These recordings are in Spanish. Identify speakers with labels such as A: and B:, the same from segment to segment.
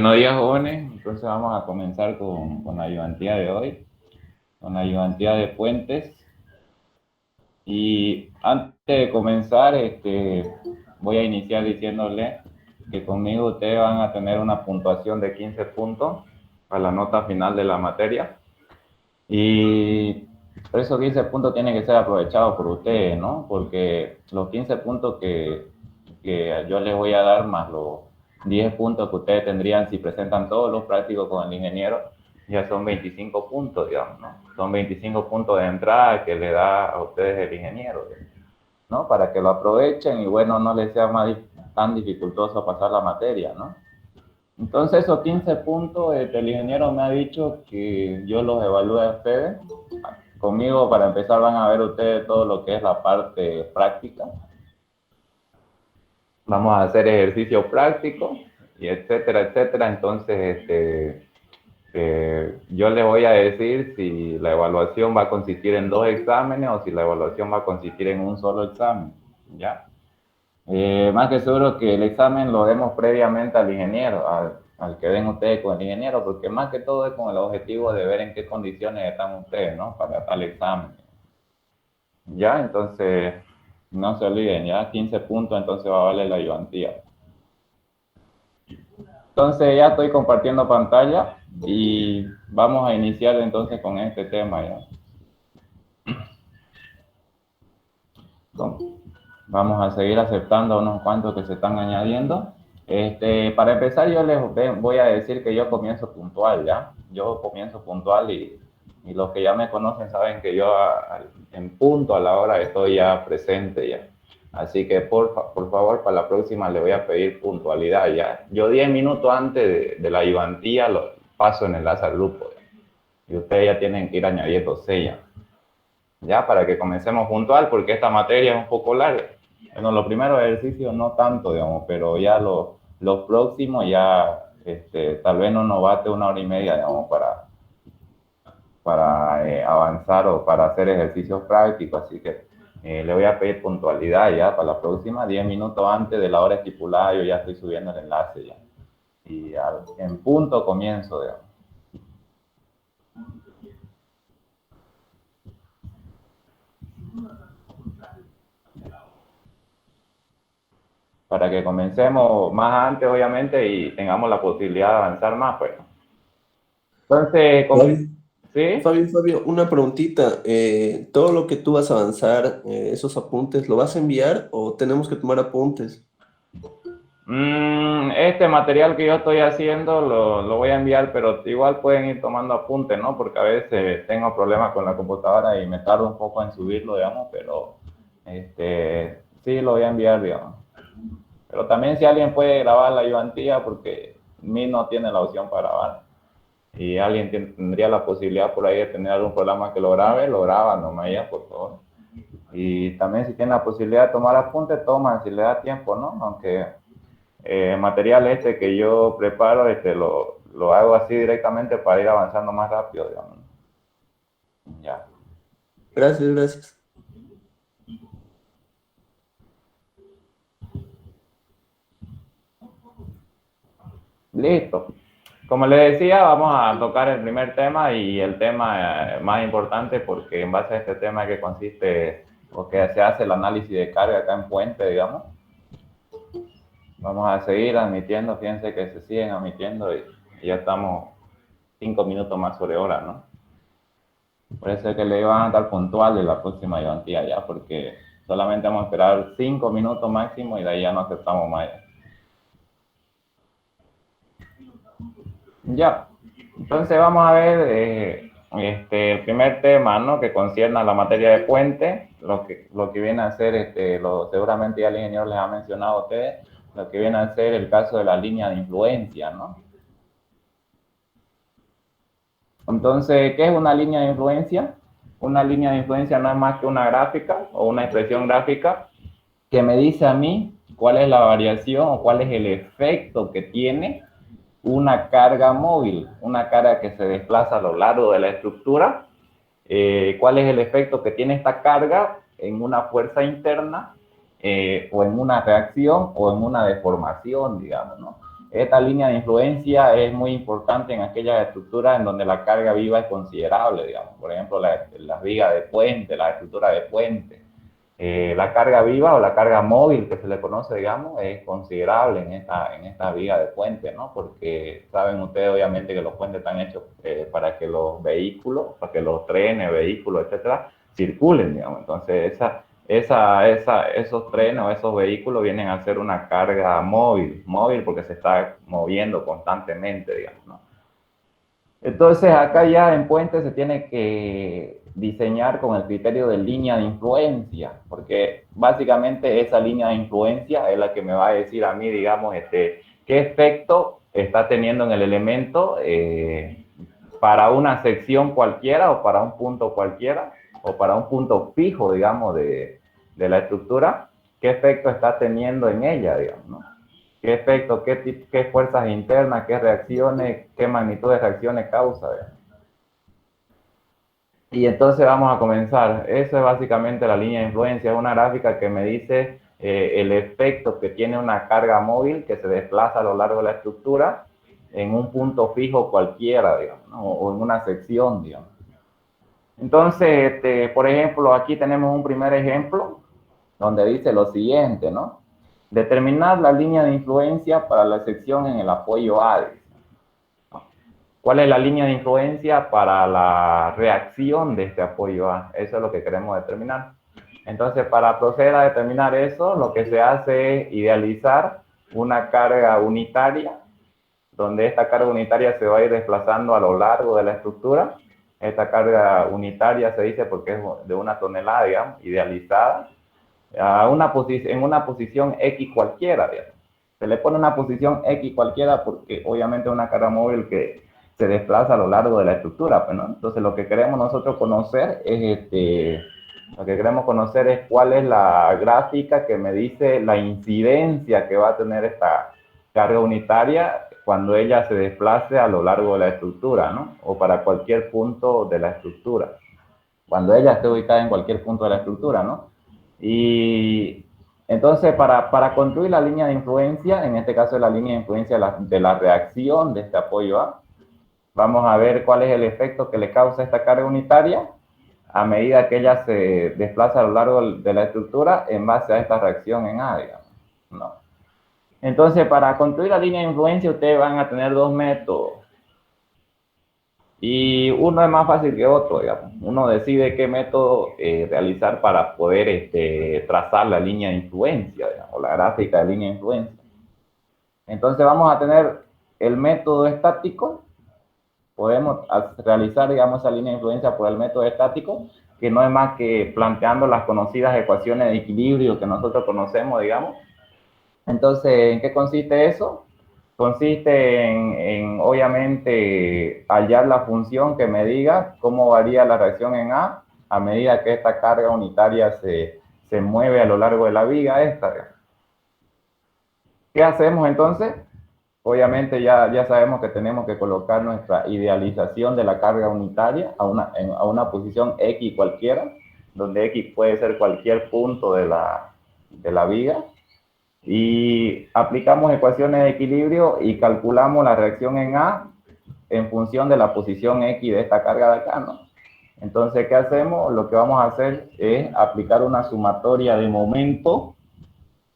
A: Buenos días, jóvenes. Entonces vamos a comenzar con la ayudantía de hoy, con la ayudantía de puentes. Y antes de comenzar, voy a iniciar diciéndole que conmigo ustedes van a tener una puntuación de 15 puntos a la nota final de la materia. Y por esos 15 puntos tienen que ser aprovechados por ustedes, ¿no? Porque los 15 puntos que yo les voy a dar más los 10 puntos que ustedes tendrían si presentan todos los prácticos con el ingeniero, ya son 25 puntos, digamos, ¿no? Son 25 puntos de entrada que le da a ustedes el ingeniero, ¿no? Para que lo aprovechen y bueno, no les sea tan dificultoso pasar la materia, ¿no? Entonces esos 15 puntos, el ingeniero me ha dicho que yo los evalúe a ustedes. Conmigo, para empezar, van a ver ustedes todo lo que es la parte práctica. Vamos a hacer ejercicio práctico y etcétera, etcétera. Entonces, yo les voy a decir si la evaluación va a consistir en 2 exámenes o si la evaluación va a consistir en un solo examen, ¿ya? Más que seguro que el examen lo demos previamente al ingeniero, al que den ustedes con el ingeniero, porque más que todo es con el objetivo de ver en qué condiciones están ustedes, ¿no? Para tal examen. Ya, entonces, no se olviden, ya 15 puntos, entonces va a valer la ayudantía. Entonces ya estoy compartiendo pantalla y vamos a iniciar entonces con este tema, ¿ya? Vamos a seguir aceptando unos cuantos que se están añadiendo. Para empezar, yo les voy a decir que yo comienzo puntual, ¿ya? Yo comienzo puntual y los que ya me conocen saben que yo en punto a la hora estoy ya presente, ¿ya? Así que por favor, para la próxima le voy a pedir puntualidad, ¿ya? Yo 10 minutos antes de la ayudantía lo paso en enlace al grupo, ¿ya? Y ustedes ya tienen que ir añadiendo sellas, ¿ya? Para que comencemos puntual, porque esta materia es un poco larga. Bueno, los primeros ejercicios no tanto, digamos, pero ya los próximos ya, tal vez no nos bate 1 hora y media, digamos, para avanzar o para hacer ejercicios prácticos, así que le voy a pedir puntualidad ya para la próxima, 10 minutos antes de la hora estipulada, yo ya estoy subiendo el enlace ya. Y en punto comienzo, digamos. Para que comencemos más antes, obviamente, y tengamos la posibilidad de avanzar más, pues. Entonces,
B: Fabio,
A: ¿sí?
B: Fabio, una preguntita. ¿Todo lo que tú vas a avanzar, esos apuntes, lo vas a enviar o tenemos que tomar apuntes?
A: Este material que yo estoy haciendo lo voy a enviar, pero igual pueden ir tomando apuntes, ¿no? Porque a veces tengo problemas con la computadora y me tardo un poco en subirlo, digamos, pero sí lo voy a enviar, digamos. Pero también si alguien puede grabar la ayudantía, porque mi no tiene la opción para grabar, y alguien tendría la posibilidad por ahí de tener algún programa que lo graba nomás ya, por favor. Y también si tiene la posibilidad de tomar apuntes, toman, si le da tiempo, ¿no? Aunque material que yo preparo, lo hago así directamente para ir avanzando más rápido, digamos. Ya.
B: Gracias, gracias.
A: Listo. Como les decía, vamos a tocar el primer tema y el tema más importante porque en base a este tema que consiste o que se hace el análisis de carga acá en Puente, digamos. Vamos a seguir admitiendo, fíjense que se siguen admitiendo y ya estamos 5 minutos más sobre hora, ¿no? Por eso es que le van a dar puntuales la próxima ayudantía ya, porque solamente vamos a esperar 5 minutos máximo y de ahí ya no aceptamos más. Ya, entonces vamos a ver el primer tema, ¿no? Que concierne a la materia de puente, lo que viene a ser, seguramente ya el ingeniero les ha mencionado a ustedes, lo que viene a ser el caso de la línea de influencia, ¿no? Entonces, ¿qué es una línea de influencia? Una línea de influencia no es más que una gráfica o una expresión gráfica que me dice a mí cuál es la variación o cuál es el efecto que tiene una carga móvil, una carga que se desplaza a lo largo de la estructura, cuál es el efecto que tiene esta carga en una fuerza interna o en una reacción o en una deformación, digamos, ¿no? Esta línea de influencia es muy importante en aquellas estructuras en donde la carga viva es considerable, digamos. Por ejemplo, las vigas de puente, la estructura de puente. La carga viva o la carga móvil que se le conoce, digamos, es considerable en esta viga de puente, ¿no? Porque saben ustedes, obviamente, que los puentes están hechos para que los vehículos, para que los trenes, vehículos, etcétera, circulen, digamos. Entonces, esos trenes o esos vehículos vienen a ser una carga móvil porque se está moviendo constantemente, digamos, ¿no? Entonces, acá ya en puente se tiene que diseñar con el criterio de línea de influencia, porque básicamente esa línea de influencia es la que me va a decir a mí, digamos, qué efecto está teniendo en el elemento para una sección cualquiera o para un punto cualquiera o para un punto fijo, digamos, de la estructura, qué efecto está teniendo en ella, digamos, ¿no? ¿Qué efecto, qué fuerzas internas, qué reacciones, qué magnitud de reacciones causa? ¿Verdad? Y entonces vamos a comenzar. Eso es básicamente la línea de influencia. Es una gráfica que me dice el efecto que tiene una carga móvil que se desplaza a lo largo de la estructura en un punto fijo cualquiera, digamos, ¿no? O en una sección, digamos. Entonces, por ejemplo, aquí tenemos un primer ejemplo donde dice lo siguiente, ¿no? Determinar la línea de influencia para la sección en el apoyo A. ¿Cuál es la línea de influencia para la reacción de este apoyo A? Eso es lo que queremos determinar. Entonces, para proceder a determinar eso, lo que se hace es idealizar una carga unitaria, donde esta carga unitaria se va a ir desplazando a lo largo de la estructura. Esta carga unitaria se dice porque es de 1 tonelada, digamos, idealizada, en una posición X cualquiera, digamos. Se le pone una posición X cualquiera porque obviamente es una carga móvil que se desplaza a lo largo de la estructura, pues, ¿no? Entonces lo que queremos nosotros conocer es cuál es la gráfica que me dice la incidencia que va a tener esta carga unitaria cuando ella se desplace a lo largo de la estructura, ¿no? O para cualquier punto de la estructura. Cuando ella esté ubicada en cualquier punto de la estructura, ¿no? Y entonces, para construir la línea de influencia, en este caso es la línea de influencia de la reacción de este apoyo A, vamos a ver cuál es el efecto que le causa esta carga unitaria a medida que ella se desplaza a lo largo de la estructura en base a esta reacción en A, digamos, ¿no? Entonces, para construir la línea de influencia, ustedes van a tener dos métodos. Y uno es más fácil que otro, digamos. Uno decide qué método realizar para poder trazar la línea de influencia, digamos, o la gráfica de línea de influencia. Entonces vamos a tener el método estático. Podemos realizar, digamos, esa línea de influencia por el método estático, que no es más que planteando las conocidas ecuaciones de equilibrio que nosotros conocemos, digamos. Entonces, ¿en qué consiste eso? Consiste obviamente, hallar la función que me diga cómo varía la reacción en A medida que esta carga unitaria se mueve a lo largo de la viga esta. ¿Qué hacemos entonces? Obviamente ya sabemos que tenemos que colocar nuestra idealización de la carga unitaria a una posición X cualquiera, donde X puede ser cualquier punto de la viga. Y aplicamos ecuaciones de equilibrio y calculamos la reacción en A en función de la posición X de esta carga de acá, ¿no? Entonces, ¿qué hacemos? Lo que vamos a hacer es aplicar una sumatoria de momento,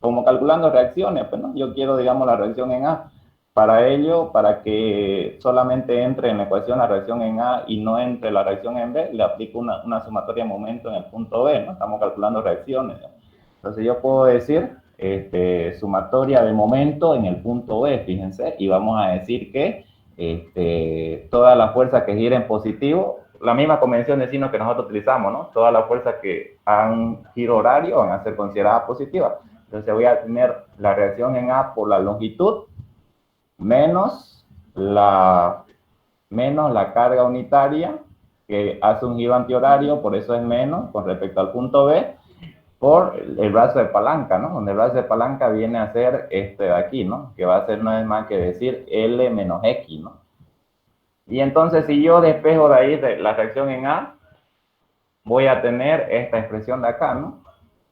A: como calculando reacciones, pues, ¿no? Yo quiero, digamos, la reacción en A. Para ello, para que solamente entre en la ecuación la reacción en A y no entre la reacción en B, le aplico una sumatoria de momento en el punto B, ¿no? Estamos calculando reacciones, ¿no? Entonces yo puedo decir sumatoria de momento en el punto B, fíjense, y vamos a decir que todas las fuerzas que giren positivo, la misma convención de signos que nosotros utilizamos, ¿no? Todas las fuerzas que hagan giro horario van a ser consideradas positivas. Entonces voy a tener la reacción en A por la longitud menos la carga unitaria que hace un giro antihorario, por eso es menos con respecto al punto B, por el brazo de palanca, ¿no? Donde el brazo de palanca viene a ser este de aquí, ¿no? Que va a ser no es más que decir L menos X, ¿no? Y entonces si yo despejo de ahí la reacción en A, voy a tener esta expresión de acá, ¿no?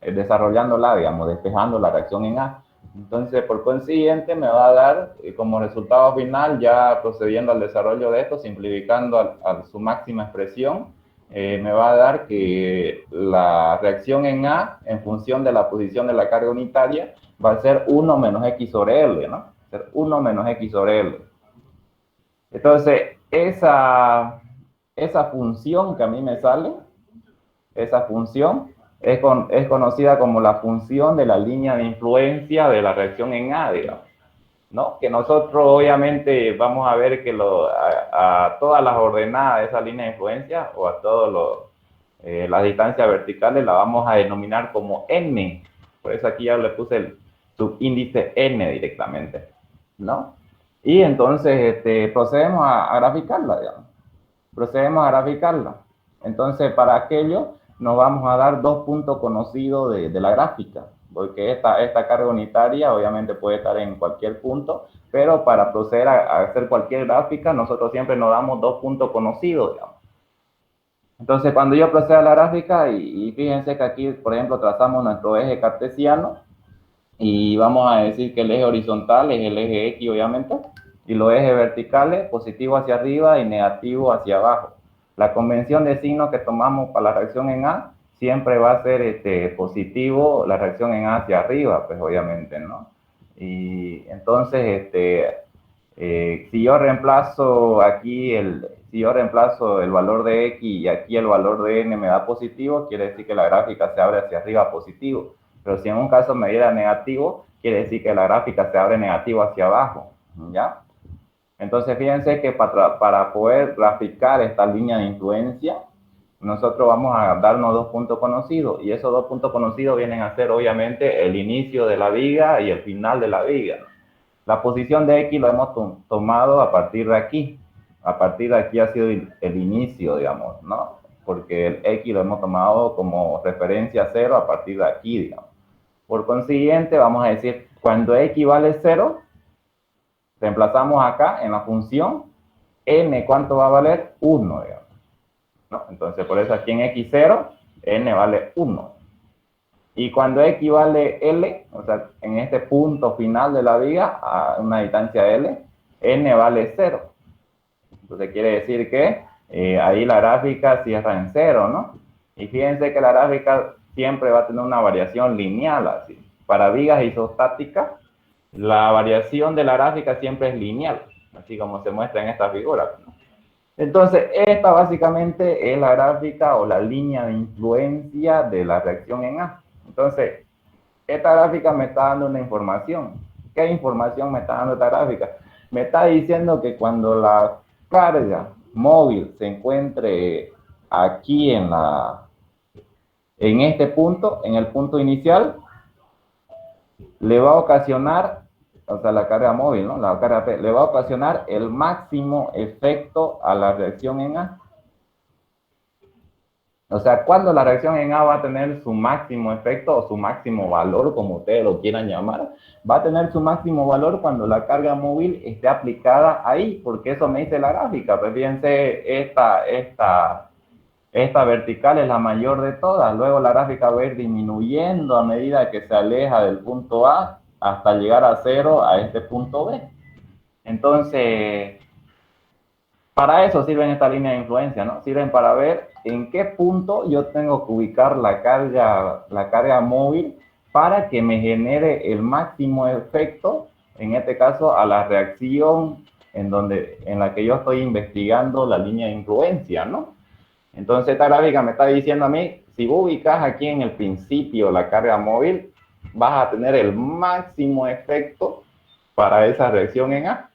A: Desarrollándola, digamos, despejando la reacción en A. Entonces, por consiguiente, me va a dar como resultado final, ya procediendo al desarrollo de esto, simplificando a su máxima expresión, me va a dar que la reacción en A, en función de la posición de la carga unitaria, va a ser 1 menos X sobre L, ¿no? Ser 1 menos X sobre L. Entonces, esa función que a mí me sale, esa función es conocida como la función de la línea de influencia de la reacción en A, digamos, ¿no? Que nosotros obviamente vamos a ver que a todas las ordenadas de esa línea de influencia o a todas las distancias verticales la vamos a denominar como n. Por eso aquí ya le puse el subíndice n directamente, ¿no? Y entonces procedemos a graficarla, digamos. Procedemos a graficarla. Entonces, para aquello, nos vamos a dar dos puntos conocidos de la gráfica, porque esta carga unitaria obviamente puede estar en cualquier punto, pero para proceder a hacer cualquier gráfica, nosotros siempre nos damos dos puntos conocidos, digamos. Entonces, cuando yo procedo a la gráfica, y fíjense que aquí, por ejemplo, trazamos nuestro eje cartesiano, y vamos a decir que el eje horizontal es el eje X, obviamente, y los ejes verticales, positivo hacia arriba y negativo hacia abajo. La convención de signos que tomamos para la reacción en A siempre va a ser positivo, la reacción en A hacia arriba, pues obviamente, ¿no? Y entonces, si yo reemplazo aquí si yo reemplazo el valor de X y aquí el valor de N me da positivo, quiere decir que la gráfica se abre hacia arriba positivo. Pero si en un caso me diera negativo, quiere decir que la gráfica se abre negativo hacia abajo, ¿ya? Entonces, fíjense que para poder graficar esta línea de influencia, nosotros vamos a darnos dos puntos conocidos, y esos dos puntos conocidos vienen a ser, obviamente, el inicio de la viga y el final de la viga. La posición de X lo hemos tomado a partir de aquí. A partir de aquí ha sido el inicio, digamos, ¿no? Porque el X lo hemos tomado como referencia cero a partir de aquí, digamos. Por consiguiente, vamos a decir, cuando X vale 0, reemplazamos acá en la función, N, ¿cuánto va a valer? 1, digamos, ¿no? Entonces, por eso aquí en X0, N vale 1. Y cuando X vale L, o sea, en este punto final de la viga, a una distancia L, N vale 0. Entonces quiere decir que ahí la gráfica cierra en 0, ¿no? Y fíjense que la gráfica siempre va a tener una variación lineal, así. Para vigas isostáticas, la variación de la gráfica siempre es lineal, así como se muestra en esta figura, ¿no? Entonces, esta básicamente es la gráfica o la línea de influencia de la reacción en A. Entonces, esta gráfica me está dando una información. ¿Qué información me está dando esta gráfica? Me está diciendo que cuando la carga móvil se encuentre aquí en este punto, en el punto inicial, le va a ocasionar, o sea, la carga móvil, ¿no? La carga P, le va a ocasionar el máximo efecto a la reacción en A. O sea, cuando la reacción en A va a tener su máximo efecto o su máximo valor, como ustedes lo quieran llamar, va a tener su máximo valor cuando la carga móvil esté aplicada ahí, porque eso me dice la gráfica. Pues fíjense, esta vertical es la mayor de todas. Luego la gráfica va a ir disminuyendo a medida que se aleja del punto A hasta llegar a 0 a este punto B. Entonces, para eso sirven esta línea de influencia, ¿no? Sirven para ver en qué punto yo tengo que ubicar la carga móvil para que me genere el máximo efecto, en este caso, a la reacción en la que yo estoy investigando la línea de influencia, ¿no? Entonces esta gráfica me está diciendo a mí, si vos ubicas aquí en el principio la carga móvil, vas a tener el máximo efecto para esa reacción en A,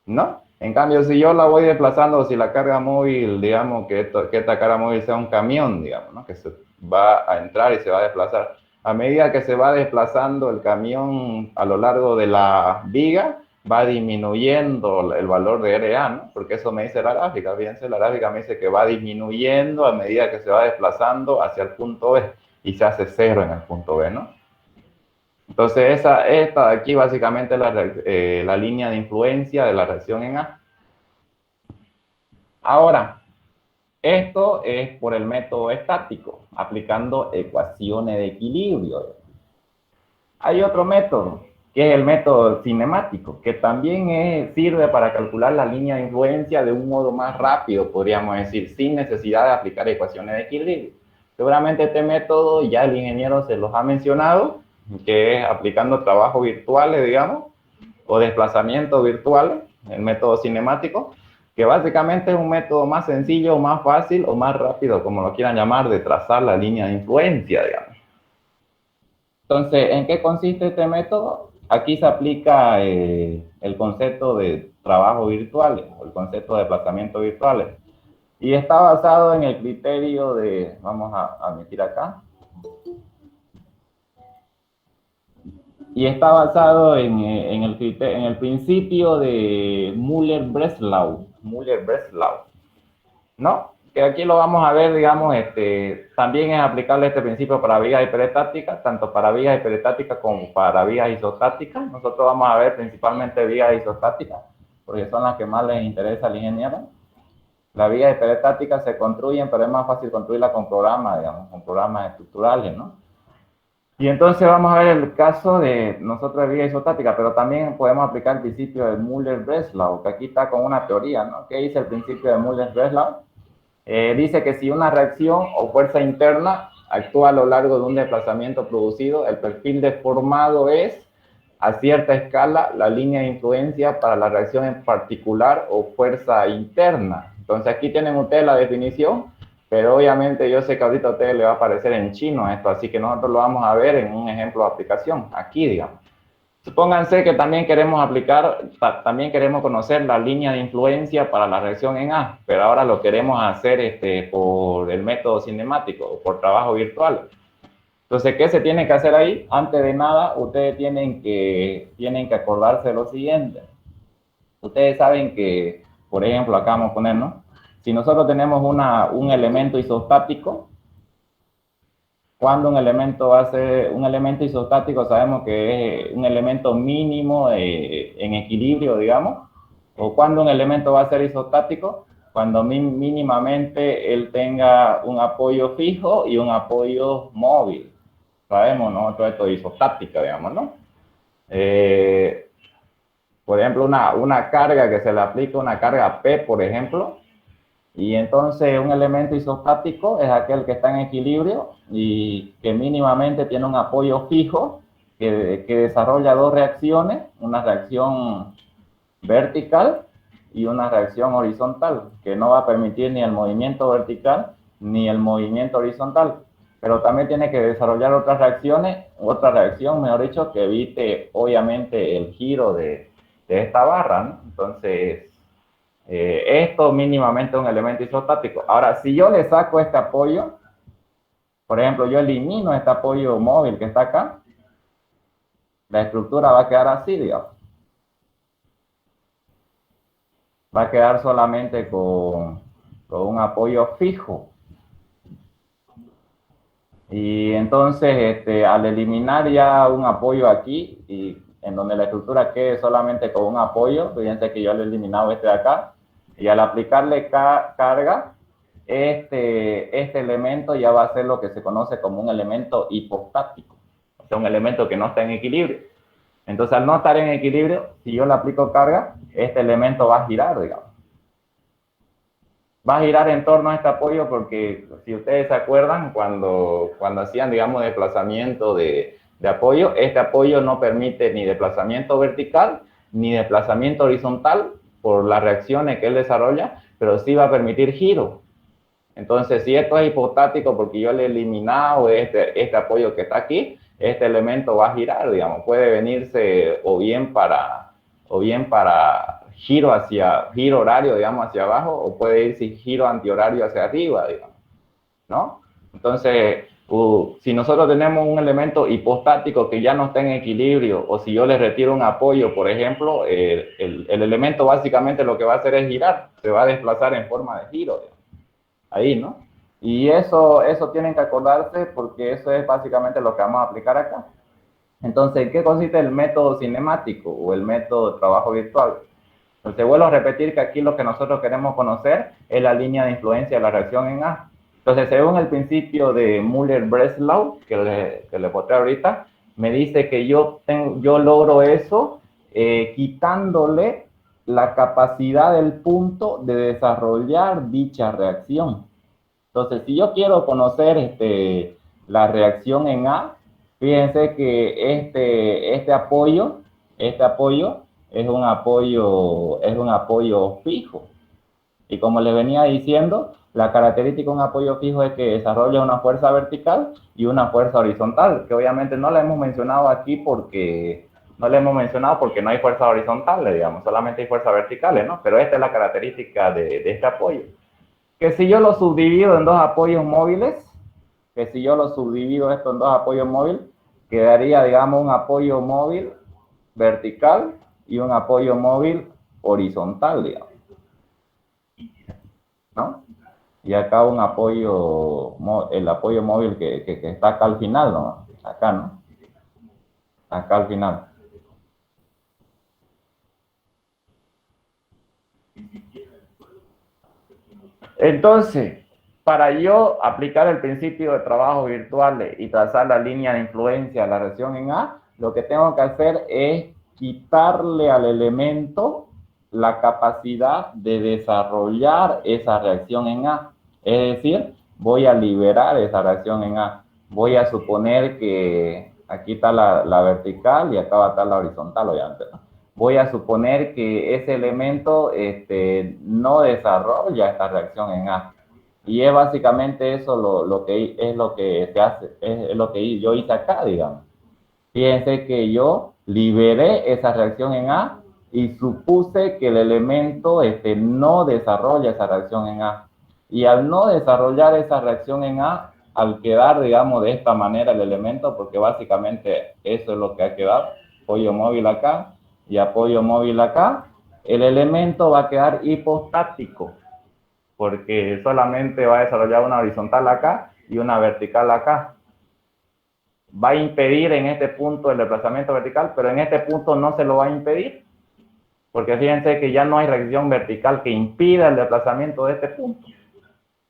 A: ¿no? En cambio, si yo la voy desplazando, si la carga móvil, digamos que esta carga móvil sea un camión, digamos, ¿no? Que se va a entrar y se va a desplazar. A medida que se va desplazando el camión a lo largo de la viga, va disminuyendo el valor de RA, ¿no? Porque eso me dice la gráfica. Fíjense, la gráfica me dice que va disminuyendo a medida que se va desplazando hacia el punto B y se hace 0 en el punto B, ¿no? Entonces, esta de aquí básicamente es la línea de influencia de la reacción en A. Ahora, esto es por el método estático, aplicando ecuaciones de equilibrio. Hay otro método, que es el método cinemático, que también sirve para calcular la línea de influencia de un modo más rápido, podríamos decir, sin necesidad de aplicar ecuaciones de equilibrio. Seguramente este método ya el ingeniero se los ha mencionado, que es aplicando trabajos virtuales, digamos, o desplazamientos virtuales, el método cinemático, que básicamente es un método más sencillo, más fácil o más rápido, como lo quieran llamar, de trazar la línea de influencia, digamos. Entonces, ¿en qué consiste este método? Aquí se aplica el concepto de trabajo virtuales o el concepto de desplazamiento virtuales. Y está basado en el criterio de, vamos a meter acá, y está basado en el principio de Müller-Breslau. Müller-Breslau, ¿no? Que aquí lo vamos a ver, digamos, también es aplicable este principio para vías hiperestáticas, tanto para vías hiperestáticas como para vías isostáticas. Nosotros vamos a ver principalmente vías isostáticas, porque son las que más les interesa al ingeniero. Las vías hiperestáticas se construyen, pero es más fácil construirlas con programas, digamos, con programas estructurales, ¿no? Y entonces vamos a ver el caso de nosotros de vía isostática, pero también podemos aplicar el principio de Müller-Breslau, que aquí está con una teoría, ¿no? ¿Qué dice el principio de Müller-Breslau? Dice que si una reacción o fuerza interna actúa a lo largo de un desplazamiento producido, el perfil deformado es, a cierta escala, la línea de influencia para la reacción en particular o fuerza interna. Entonces aquí tienen ustedes la definición, pero obviamente yo sé que ahorita a ustedes les va a aparecer en chino esto, así que nosotros lo vamos a ver en un ejemplo de aplicación, aquí digamos. Supónganse que también queremos también queremos conocer la línea de influencia para la reacción en A, pero ahora lo queremos hacer por el método cinemático o por trabajo virtual. Entonces, ¿qué se tiene que hacer ahí? Antes de nada, ustedes tienen que acordarse de lo siguiente. Ustedes saben que, por ejemplo, acá vamos a poner, ¿no? Si nosotros tenemos un elemento isostático, cuando un elemento va a ser un elemento isostático, sabemos que es un elemento mínimo en equilibrio, digamos, o cuando un elemento va a ser isostático, cuando mínimamente él tenga un apoyo fijo y un apoyo móvil. Sabemos, ¿no? Todo esto es isostática, digamos, ¿no? Por ejemplo, una carga que se le aplica, una carga P, por ejemplo, y entonces un elemento isostático es aquel que está en equilibrio y que mínimamente tiene un apoyo fijo que desarrolla dos reacciones, una reacción vertical y una reacción horizontal, que no va a permitir ni el movimiento vertical ni el movimiento horizontal. Pero también tiene que desarrollar otra reacción, mejor dicho, que evite obviamente el giro de esta barra, ¿no? Entonces, esto mínimamente es un elemento isostático. Ahora, si yo le saco este apoyo, por ejemplo, yo elimino este apoyo móvil que está acá, la estructura va a quedar así, digamos. Va a quedar solamente con un apoyo fijo. Y entonces, al eliminar ya un apoyo aquí, y en donde la estructura quede solamente con un apoyo, fíjense que yo le he eliminado este de acá, y al aplicarle carga, este elemento ya va a ser lo que se conoce como un elemento hipostático, o sea, un elemento que no está en equilibrio. Entonces, al no estar en equilibrio, si yo le aplico carga, este elemento va a girar, digamos. Va a girar en torno a este apoyo porque, si ustedes se acuerdan, cuando hacían, digamos, desplazamiento de apoyo, este apoyo no permite ni desplazamiento vertical ni desplazamiento horizontal por las reacciones que él desarrolla, pero sí va a permitir giro. Entonces, si esto es hipostático porque yo le he eliminado este apoyo que está aquí, este elemento va a girar, digamos, puede venirse o bien para giro horario, digamos, hacia abajo, o puede irse giro antihorario hacia arriba, digamos, ¿no? Entonces, si nosotros tenemos un elemento hipostático que ya no está en equilibrio, o si yo le retiro un apoyo, por ejemplo, el elemento básicamente lo que va a hacer es girar, se va a desplazar en forma de giro, digamos. Ahí, ¿no? Y eso tienen que acordarse porque eso es básicamente lo que vamos a aplicar acá. Entonces, ¿en qué consiste el método cinemático o el método de trabajo virtual? Entonces, vuelvo a repetir que aquí lo que nosotros queremos conocer es la línea de influencia de la reacción en A. Entonces, según el principio de Müller-Breslau, que le mostré ahorita, me dice que yo logro eso quitándole la capacidad del punto de desarrollar dicha reacción. Entonces, si yo quiero conocer la reacción en A, fíjense que este apoyo es un apoyo fijo. Y como les venía diciendo, la característica de un apoyo fijo es que desarrolla una fuerza vertical y una fuerza horizontal, que obviamente no la hemos mencionado aquí porque no hay fuerza horizontal, digamos, solamente hay fuerzas verticales, ¿no? Pero esta es la característica de este apoyo. Que si yo lo subdivido en dos apoyos móviles, quedaría, digamos, un apoyo móvil vertical y un apoyo móvil horizontal, digamos, ¿no? Y acá un apoyo, el apoyo móvil que está acá al final, ¿no? Acá, ¿no? Acá al final. Entonces, para yo aplicar el principio de trabajo virtual y trazar la línea de influencia de la reacción en A, lo que tengo que hacer es quitarle al elemento la capacidad de desarrollar esa reacción en A. Es decir, voy a liberar esa reacción en A. Voy a suponer que aquí está la vertical y acá va a estar la horizontal, obviamente, ¿no? Voy a suponer que ese elemento no desarrolla esta reacción en A. Y es básicamente eso lo que se hace, es lo que yo hice acá, digamos. Fíjense que yo liberé esa reacción en A y supuse que el elemento no desarrolla esa reacción en A. Y al no desarrollar esa reacción en A, al quedar, digamos, de esta manera el elemento, porque básicamente eso es lo que ha quedado, apoyo móvil acá y apoyo móvil acá, el elemento va a quedar hipostático, porque solamente va a desarrollar una horizontal acá y una vertical acá. Va a impedir en este punto el desplazamiento vertical, pero en este punto no se lo va a impedir, porque fíjense que ya no hay reacción vertical que impida el desplazamiento de este punto.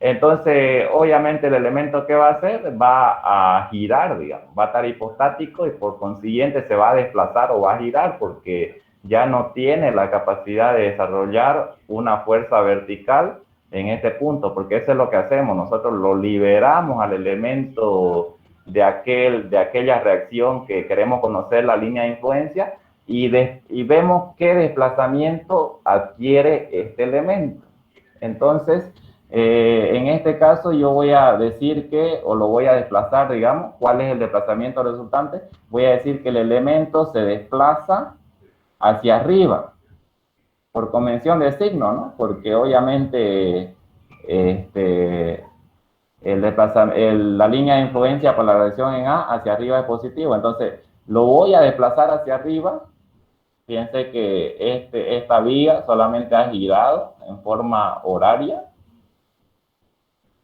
A: Entonces, obviamente el elemento que va a hacer va a girar, digamos, va a estar hipostático y por consiguiente se va a desplazar o va a girar porque ya no tiene la capacidad de desarrollar una fuerza vertical en este punto, porque eso es lo que hacemos, nosotros lo liberamos al elemento de aquella reacción que queremos conocer, la línea de influencia, y vemos qué desplazamiento adquiere este elemento. Entonces, en este caso yo voy a decir o lo voy a desplazar, digamos, ¿cuál es el desplazamiento resultante? Voy a decir que el elemento se desplaza hacia arriba, por convención de signo, ¿no? Porque obviamente la línea de influencia por la reacción en A hacia arriba es positivo, entonces lo voy a desplazar hacia arriba. Fíjense que esta viga solamente ha girado en forma horaria,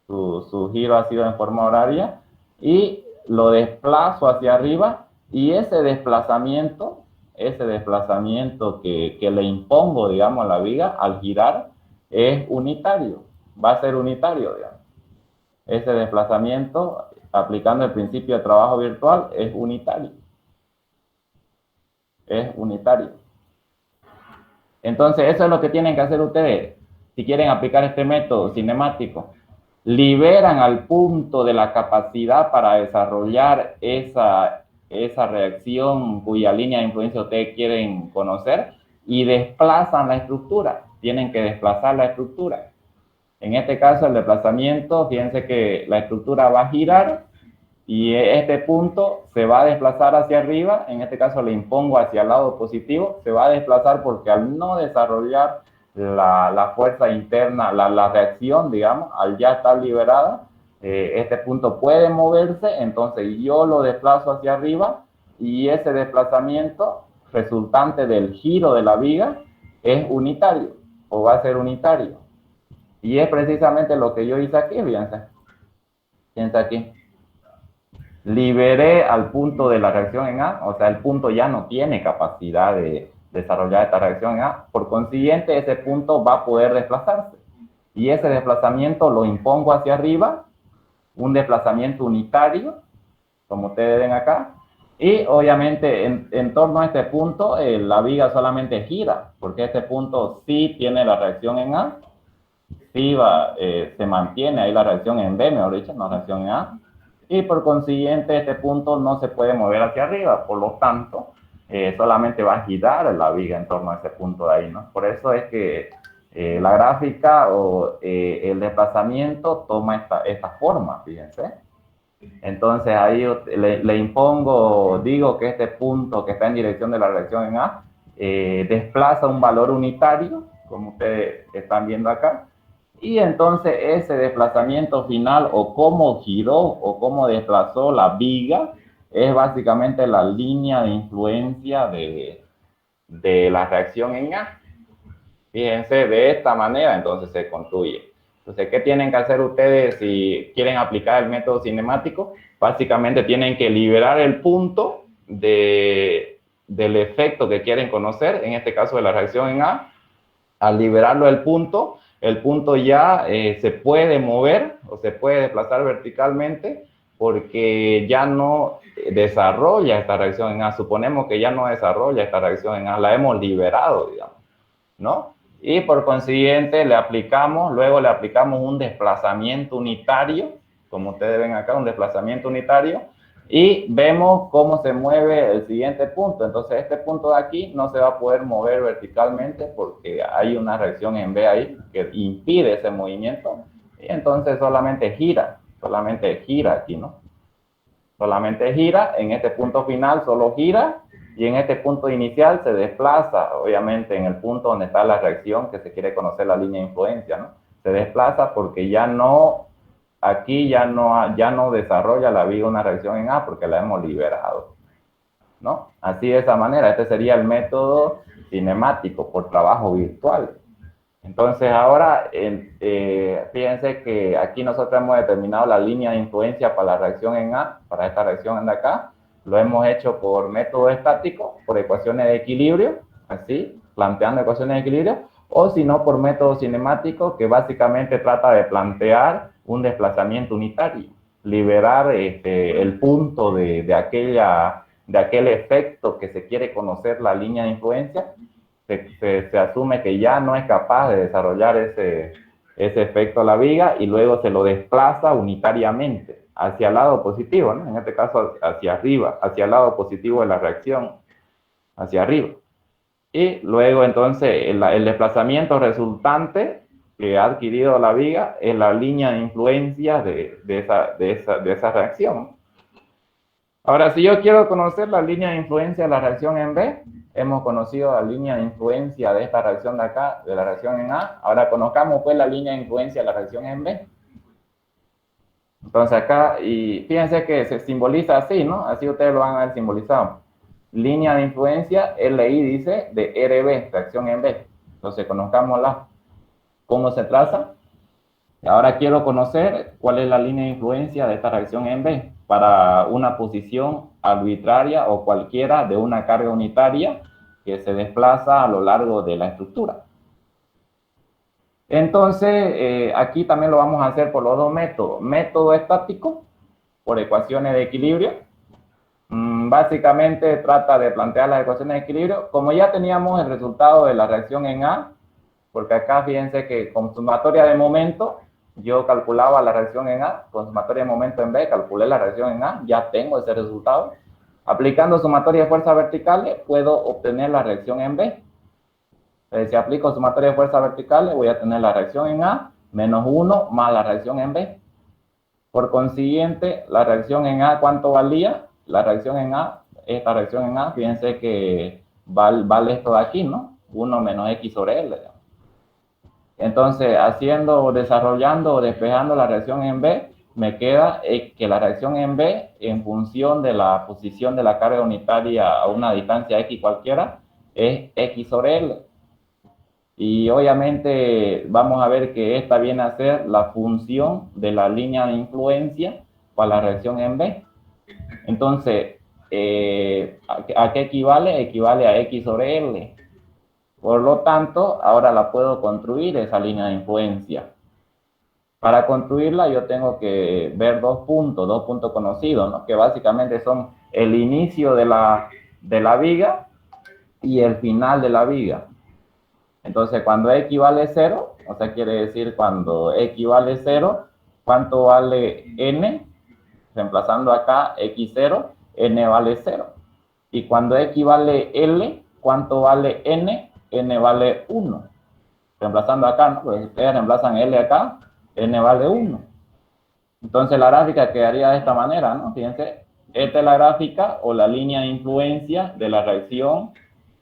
A: su giro ha sido en forma horaria, y lo desplazo hacia arriba, y ese desplazamiento que le impongo, digamos, a la viga al girar, es unitario, va a ser unitario, digamos. Ese desplazamiento, aplicando el principio de trabajo virtual, es unitario. Es unitario. Entonces, eso es lo que tienen que hacer ustedes. Si quieren aplicar este método cinemático, liberan al punto de la capacidad para desarrollar esa reacción cuya línea de influencia ustedes quieren conocer y desplazan la estructura. Tienen que desplazar la estructura. En este caso, el desplazamiento, fíjense que la estructura va a girar y este punto se va a desplazar hacia arriba. En este caso le impongo hacia el lado positivo, se va a desplazar porque al no desarrollar la fuerza interna, la reacción, digamos, al ya estar liberada, este punto puede moverse, entonces yo lo desplazo hacia arriba y ese desplazamiento resultante del giro de la viga es unitario o va a ser unitario. Y es precisamente lo que yo hice aquí, fíjense aquí. Liberé al punto de la reacción en A, o sea, el punto ya no tiene capacidad de desarrollar esta reacción en A, por consiguiente ese punto va a poder desplazarse, y ese desplazamiento lo impongo hacia arriba, un desplazamiento unitario, como ustedes ven acá, Y obviamente en torno a este punto la viga solamente gira, porque este punto sí tiene la reacción en A, sí se mantiene ahí la reacción en B, mejor dicho, no la reacción en A, y por consiguiente este punto no se puede mover hacia arriba, por lo tanto solamente va a girar la viga en torno a ese punto de ahí, ¿no? Por eso es que la gráfica o el desplazamiento toma esta forma, fíjense. Entonces ahí le impongo, digo que este punto que está en dirección de la reacción en A desplaza un valor unitario, como ustedes están viendo acá, y entonces ese desplazamiento final o cómo giró o cómo desplazó la viga es básicamente la línea de influencia de la reacción en A. Fíjense, de esta manera entonces se construye. Entonces, ¿qué tienen que hacer ustedes si quieren aplicar el método cinemático? Básicamente tienen que liberar el punto del efecto que quieren conocer, en este caso de la reacción en A. Al liberarlo el punto ya se puede mover o se puede desplazar verticalmente porque ya no desarrolla esta reacción en A. Suponemos que ya no desarrolla esta reacción en A, la hemos liberado, digamos, ¿no? Y por consiguiente luego le aplicamos un desplazamiento unitario, como ustedes ven acá, un desplazamiento unitario, y vemos cómo se mueve el siguiente punto. Entonces este punto de aquí no se va a poder mover verticalmente porque hay una reacción en B ahí que impide ese movimiento, y entonces solamente gira aquí, ¿no? Solamente gira, en este punto final solo gira, y en este punto inicial se desplaza, obviamente en el punto donde está la reacción, que se quiere conocer la línea de influencia, ¿no? Se desplaza porque aquí ya no desarrolla la viga una reacción en A porque la hemos liberado, ¿no? Así de esa manera, este sería el método cinemático por trabajo virtual. Entonces ahora, fíjense que aquí nosotros hemos determinado la línea de influencia para la reacción en A, para esta reacción de acá. Lo hemos hecho por método estático, por ecuaciones de equilibrio, así, planteando ecuaciones de equilibrio, o si no por método cinemático, que básicamente trata de plantear un desplazamiento unitario, liberar el punto de aquel efecto que se quiere conocer la línea de influencia. Se asume que ya no es capaz de desarrollar ese efecto a la viga y luego se lo desplaza unitariamente hacia el lado positivo, ¿no? En este caso hacia arriba, hacia el lado positivo de la reacción, hacia arriba. Y luego entonces el desplazamiento resultante que ha adquirido la viga es la línea de influencia de esa reacción. Ahora, si yo quiero conocer la línea de influencia de la reacción en B, hemos conocido la línea de influencia de esta reacción de acá, de la reacción en A. Ahora conozcamos pues la línea de influencia de la reacción en B. Entonces acá, y fíjense que se simboliza así, ¿no? Así ustedes lo van a ver simbolizado. Línea de influencia, LI dice, de RB, reacción en B. Entonces conozcámosla. ¿Cómo se traza? Ahora quiero conocer cuál es la línea de influencia de esta reacción en B para una posición arbitraria o cualquiera de una carga unitaria que se desplaza a lo largo de la estructura. Entonces, aquí también lo vamos a hacer por los dos métodos. Método estático, por ecuaciones de equilibrio. Básicamente trata de plantear las ecuaciones de equilibrio. Como ya teníamos el resultado de la reacción en A, porque acá fíjense que con sumatoria de momento, yo calculaba la reacción en A, con sumatoria de momento en B, calculé la reacción en A, ya tengo ese resultado. Aplicando sumatoria de fuerzas verticales, puedo obtener la reacción en B. Si aplico sumatoria de fuerzas verticales, voy a tener la reacción en A menos 1 más la reacción en B. Por consiguiente, la reacción en A, ¿cuánto valía? La reacción en A, esta reacción en A, fíjense que vale esto de aquí, ¿no? 1 menos X sobre L. Entonces, desarrollando o despejando la reacción en B, me queda que la reacción en B, en función de la posición de la carga unitaria a una distancia X cualquiera, es X sobre L. Y obviamente vamos a ver que esta viene a ser la función de la línea de influencia para la reacción en B. Entonces, ¿a qué equivale? Equivale a X sobre L. Por lo tanto, ahora la puedo construir esa línea de influencia. Para construirla yo tengo que ver dos puntos conocidos, ¿no? Que básicamente son el inicio de la viga y el final de la viga. Entonces, cuando x vale 0, o sea, quiere decir cuando x vale 0, ¿cuánto vale n? Reemplazando acá x0, n vale 0. Y cuando x vale L, ¿cuánto vale N? N vale 1. Reemplazando acá, ¿no? Pues ustedes reemplazan L acá, N vale 1. Entonces la gráfica quedaría de esta manera, ¿no? Fíjense, esta es la gráfica o la línea de influencia de la reacción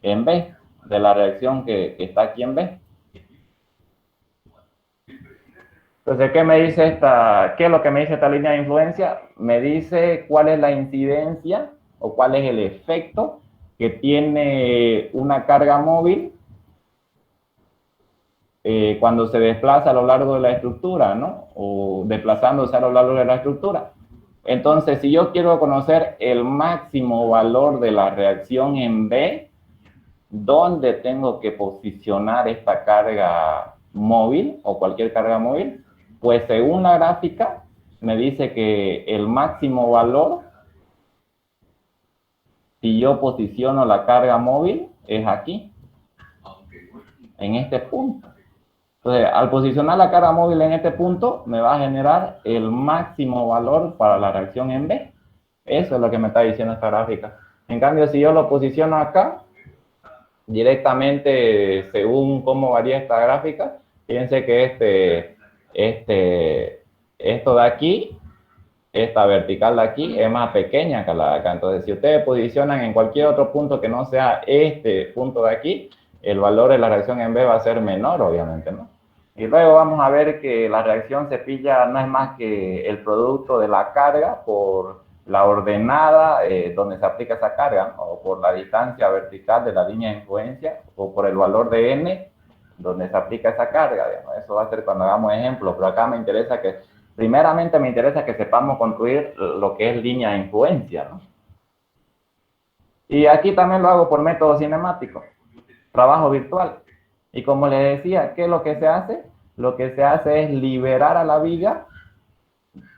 A: en B, de la reacción que está aquí en B. Entonces, ¿qué me dice qué es lo que me dice esta línea de influencia? Me dice cuál es la incidencia o cuál es el efecto que tiene una carga móvil cuando se desplaza a lo largo de la estructura, ¿no? O desplazándose a lo largo de la estructura. Entonces, si yo quiero conocer el máximo valor de la reacción en B, ¿dónde tengo que posicionar esta carga móvil o cualquier carga móvil? Pues según la gráfica, me dice que el máximo valor, si yo posiciono la carga móvil, es aquí, en este punto. Entonces, al posicionar la carga móvil en este punto, me va a generar el máximo valor para la reacción en B. Eso es lo que me está diciendo esta gráfica. En cambio, si yo lo posiciono acá, directamente, según cómo varía esta gráfica, fíjense que esto de aquí, esta vertical de aquí, es más pequeña que la de acá. Entonces, si ustedes posicionan en cualquier otro punto que no sea este punto de aquí, el valor de la reacción en B va a ser menor, obviamente, ¿no? Y luego vamos a ver que la reacción cepilla no es más que el producto de la carga por la ordenada donde se aplica esa carga, ¿no? O por la distancia vertical de la línea de influencia, o por el valor de n donde se aplica esa carga, digamos. Eso va a ser cuando hagamos ejemplos, pero acá me interesa primeramente me interesa que sepamos construir lo que es línea de influencia, ¿no? Y aquí también lo hago por método cinemático, trabajo virtual. Y como les decía, ¿qué es lo que se hace? Lo que se hace es liberar a la viga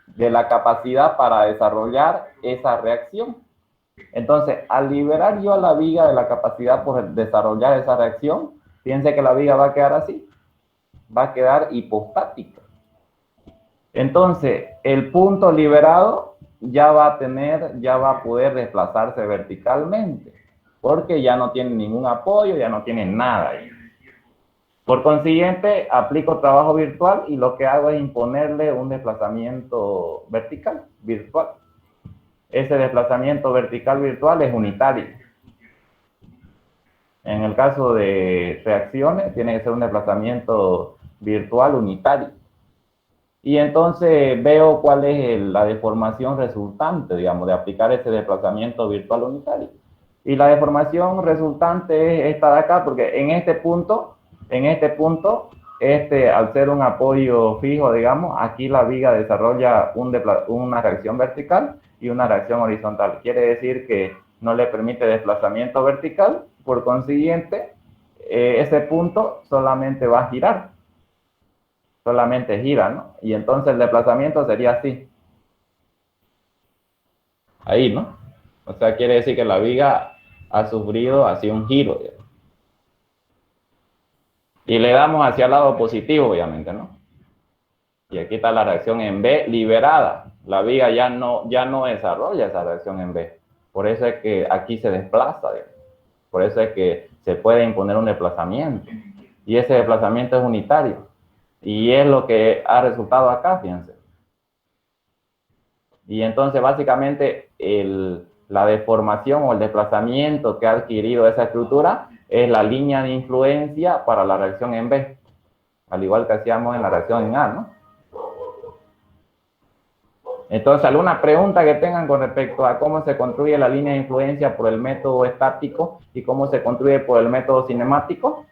A: de la capacidad para desarrollar esa reacción. Entonces, al liberar yo a la viga de la capacidad por desarrollar esa reacción, fíjense que la viga va a quedar así, va a quedar hipostática. Entonces, el punto liberado ya va a poder desplazarse verticalmente, porque ya no tiene ningún apoyo, ya no tiene nada ahí. Por consiguiente, aplico trabajo virtual y lo que hago es imponerle un desplazamiento vertical, virtual. Ese desplazamiento vertical virtual es unitario. En el caso de reacciones, tiene que ser un desplazamiento virtual unitario. Y entonces veo cuál es la deformación resultante, digamos, de aplicar ese desplazamiento virtual unitario. Y la deformación resultante es esta de acá, porque en este punto, al ser un apoyo fijo, digamos, aquí la viga desarrolla una reacción vertical y una reacción horizontal. Quiere decir que no le permite desplazamiento vertical, por consiguiente, ese punto solamente va a girar. Solamente gira, ¿no? Y entonces el desplazamiento sería así. Ahí, ¿no? O sea, quiere decir que la viga ha sufrido así un giro. Y le damos hacia el lado positivo, obviamente, ¿no? Y aquí está la reacción en B liberada. La viga ya no desarrolla esa reacción en B. Por eso es que aquí se desplaza, digamos. Por eso es que se puede imponer un desplazamiento. Y ese desplazamiento es unitario. Y es lo que ha resultado acá, fíjense. Y entonces, básicamente, la deformación o el desplazamiento que ha adquirido esa estructura es la línea de influencia para la reacción en B, al igual que hacíamos en la reacción en A, ¿no? Entonces, ¿alguna pregunta que tengan con respecto a cómo se construye la línea de influencia por el método estático y cómo se construye por el método cinemático?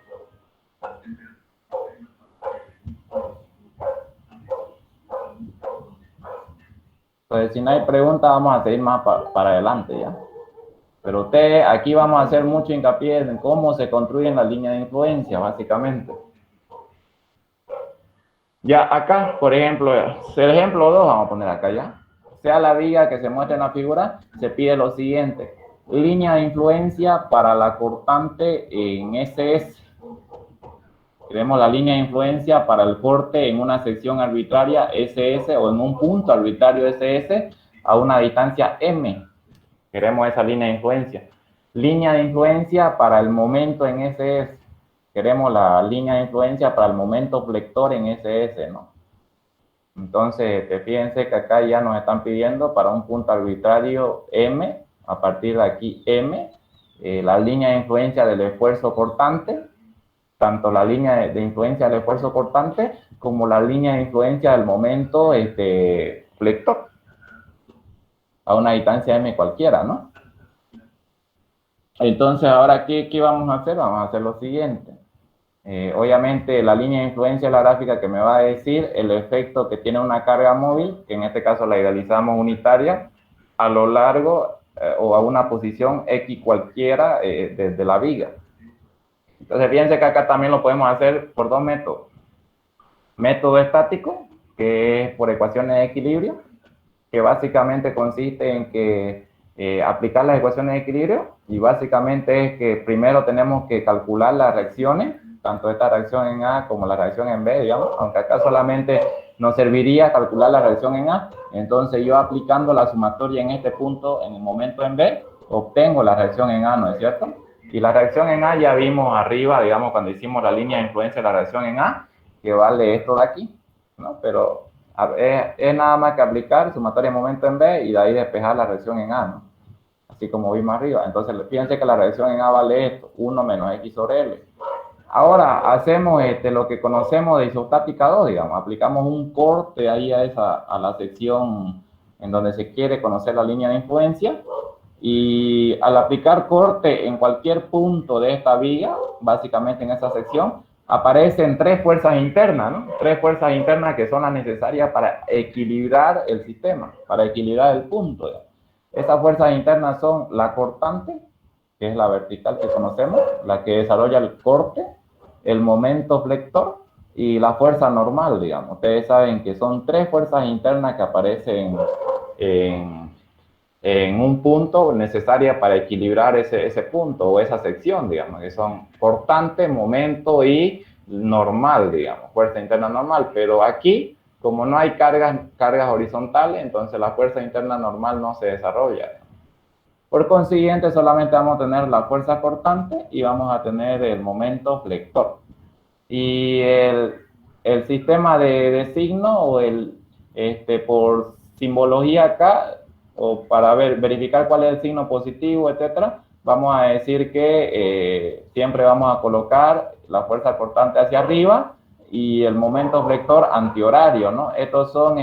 A: Entonces, si no hay pregunta, vamos a seguir más para adelante, ¿ya? Pero ustedes, aquí vamos a hacer mucho hincapié en cómo se construyen las líneas de influencia, básicamente. Ya acá, por ejemplo, el ejemplo 2, vamos a poner acá ya. Sea la viga que se muestra en la figura, se pide lo siguiente. Línea de influencia para la cortante en SS. Queremos la línea de influencia para el corte en una sección arbitraria SS o en un punto arbitrario SS a una distancia M. Queremos esa línea de influencia. Línea de influencia para el momento en SS. Queremos la línea de influencia para el momento flector en SS, ¿no? Entonces, fíjense que acá ya nos están pidiendo para un punto arbitrario M, a partir de aquí M, la línea de influencia del esfuerzo cortante, tanto la línea de influencia del esfuerzo cortante como la línea de influencia del momento flector, a una distancia M cualquiera, ¿no? Entonces, ahora, ¿qué vamos a hacer? Vamos a hacer lo siguiente. Obviamente, la línea de influencia es la gráfica que me va a decir el efecto que tiene una carga móvil, que en este caso la idealizamos unitaria, a lo largo o a una posición X cualquiera desde la viga. Entonces, fíjense que acá también lo podemos hacer por dos métodos. Método estático, que es por ecuaciones de equilibrio, que básicamente consiste en que aplicar las ecuaciones de equilibrio, y básicamente es que primero tenemos que calcular las reacciones, tanto esta reacción en A como la reacción en B, digamos, aunque acá solamente nos serviría calcular la reacción en A. Entonces yo aplicando la sumatoria en este punto, en el momento en B, obtengo la reacción en A, ¿no es cierto? Y la reacción en A ya vimos arriba, digamos, cuando hicimos la línea de influencia de la reacción en A, que vale esto de aquí, ¿no? Pero es nada más que aplicar sumatoria de momento en B y de ahí despejar la reacción en A, ¿no? Así como vimos arriba. Entonces, fíjense que la reacción en A vale esto, 1 menos X sobre L. Ahora hacemos lo que conocemos de isostática 2, digamos, aplicamos un corte ahí a la sección en donde se quiere conocer la línea de influencia, y al aplicar corte en cualquier punto de esta viga, básicamente en esa sección, aparecen tres fuerzas internas, ¿no? Tres fuerzas internas que son las necesarias para equilibrar el sistema, para equilibrar el punto, ¿no? Esas fuerzas internas son la cortante, que es la vertical que conocemos, la que desarrolla el corte, el momento flector y la fuerza normal, digamos. Ustedes saben que son tres fuerzas internas que aparecen en un punto necesaria para equilibrar ese punto o esa sección, digamos, que son cortante, momento y normal, digamos, fuerza interna normal. Pero aquí, como no hay cargas horizontales, entonces la fuerza interna normal no se desarrolla. Por consiguiente, solamente vamos a tener la fuerza cortante y vamos a tener el momento flector. Y el sistema de signo o por simbología acá, o para verificar cuál es el signo positivo, etcétera, vamos a decir que siempre vamos a colocar la fuerza cortante hacia arriba y el momento flector antihorario, ¿no? Estos son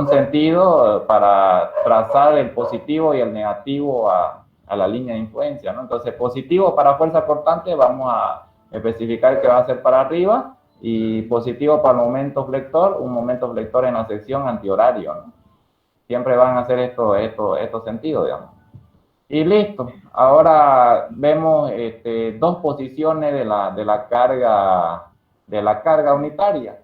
A: sentidos para trazar el positivo y el negativo a la línea de influencia, ¿no? Entonces, positivo para fuerza cortante vamos a especificar que va a ser para arriba, y positivo para el momento flector, un momento flector en la sección antihorario, ¿no? Siempre van a ser estos sentidos, digamos. Y listo. Ahora vemos dos posiciones de la carga unitaria.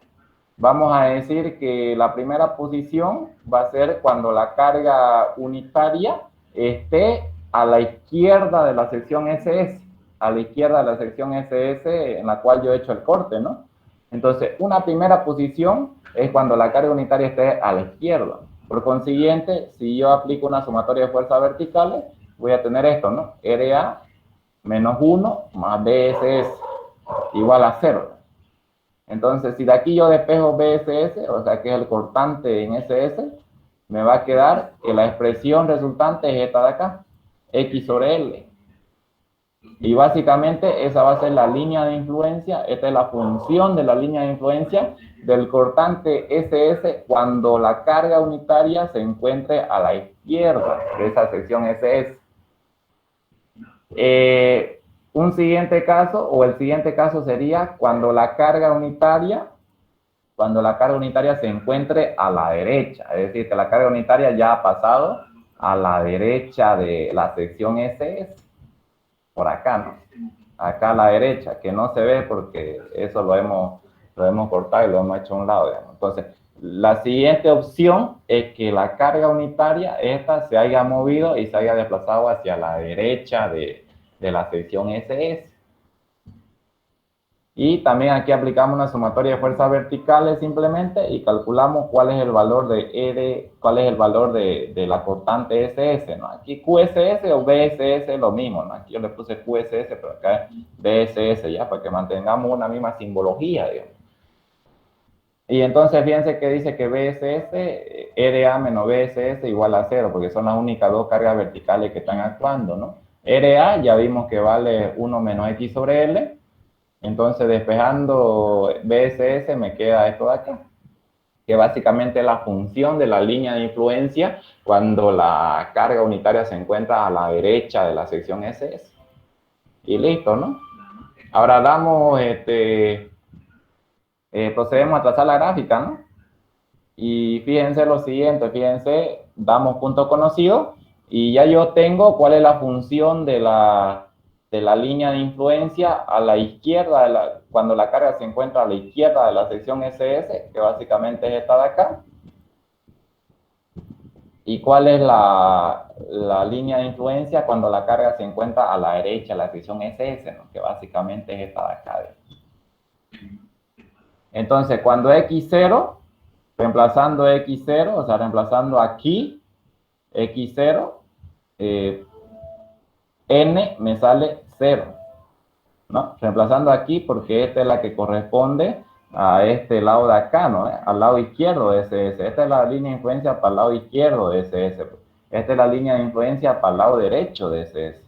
A: Vamos a decir que la primera posición va a ser cuando la carga unitaria esté a la izquierda de la sección SS, a la izquierda de la sección SS en la cual yo he hecho el corte, ¿no? Entonces, una primera posición es cuando la carga unitaria esté a la izquierda. Por consiguiente, si yo aplico una sumatoria de fuerzas verticales, voy a tener esto, ¿no? RA menos 1 más BSS igual a 0. Entonces, si de aquí yo despejo BSS, o sea que es el cortante en SS, me va a quedar que la expresión resultante es esta de acá, X sobre L. Y básicamente esa va a ser la línea de influencia, esta es la función de la línea de influencia del cortante SS cuando la carga unitaria se encuentre a la izquierda de esa sección SS. Un siguiente caso, o el siguiente caso sería cuando la carga unitaria se encuentre a la derecha, es decir, que la carga unitaria ya ha pasado a la derecha de la sección SS, por acá, ¿no? Acá a la derecha, que no se ve porque eso lo hemos lo hemos cortado y lo hemos hecho a un lado, digamos. Entonces, la siguiente opción es que la carga unitaria, esta, se haya movido y se haya desplazado hacia la derecha de la sección SS. Y también aquí aplicamos una sumatoria de fuerzas verticales simplemente y calculamos cuál es el valor de ED, cuál es el valor de la cortante SS, ¿no? Aquí QSS o BSS es lo mismo, ¿no? Aquí yo le puse QSS, pero acá es BSS, ya, para que mantengamos una misma simbología, digamos. Y entonces fíjense que dice que BSS, RA menos BSS igual a 0, porque son las únicas dos cargas verticales que están actuando, ¿no? RA ya vimos que vale 1 menos X sobre L. Entonces, despejando BSS, me queda esto de acá, que básicamente es la función de la línea de influencia cuando la carga unitaria se encuentra a la derecha de la sección SS. Y listo, ¿no? Ahora procedemos a trazar la gráfica, ¿no? Y fíjense lo siguiente, fíjense, damos punto conocido y ya yo tengo cuál es la función de la línea de influencia a la izquierda, cuando la carga se encuentra a la izquierda de la sección SS, que básicamente es esta de acá. Y cuál es la línea de influencia cuando la carga se encuentra a la derecha de la sección SS, ¿no? Que básicamente es esta de acá. Entonces, cuando X0, reemplazando X0, o sea, reemplazando aquí X0, N me sale 0, ¿no? Reemplazando aquí porque esta es la que corresponde a este lado de acá, ¿no? Al lado izquierdo de SS. Esta es la línea de influencia para el lado izquierdo de SS. Esta es la línea de influencia para el lado derecho de SS.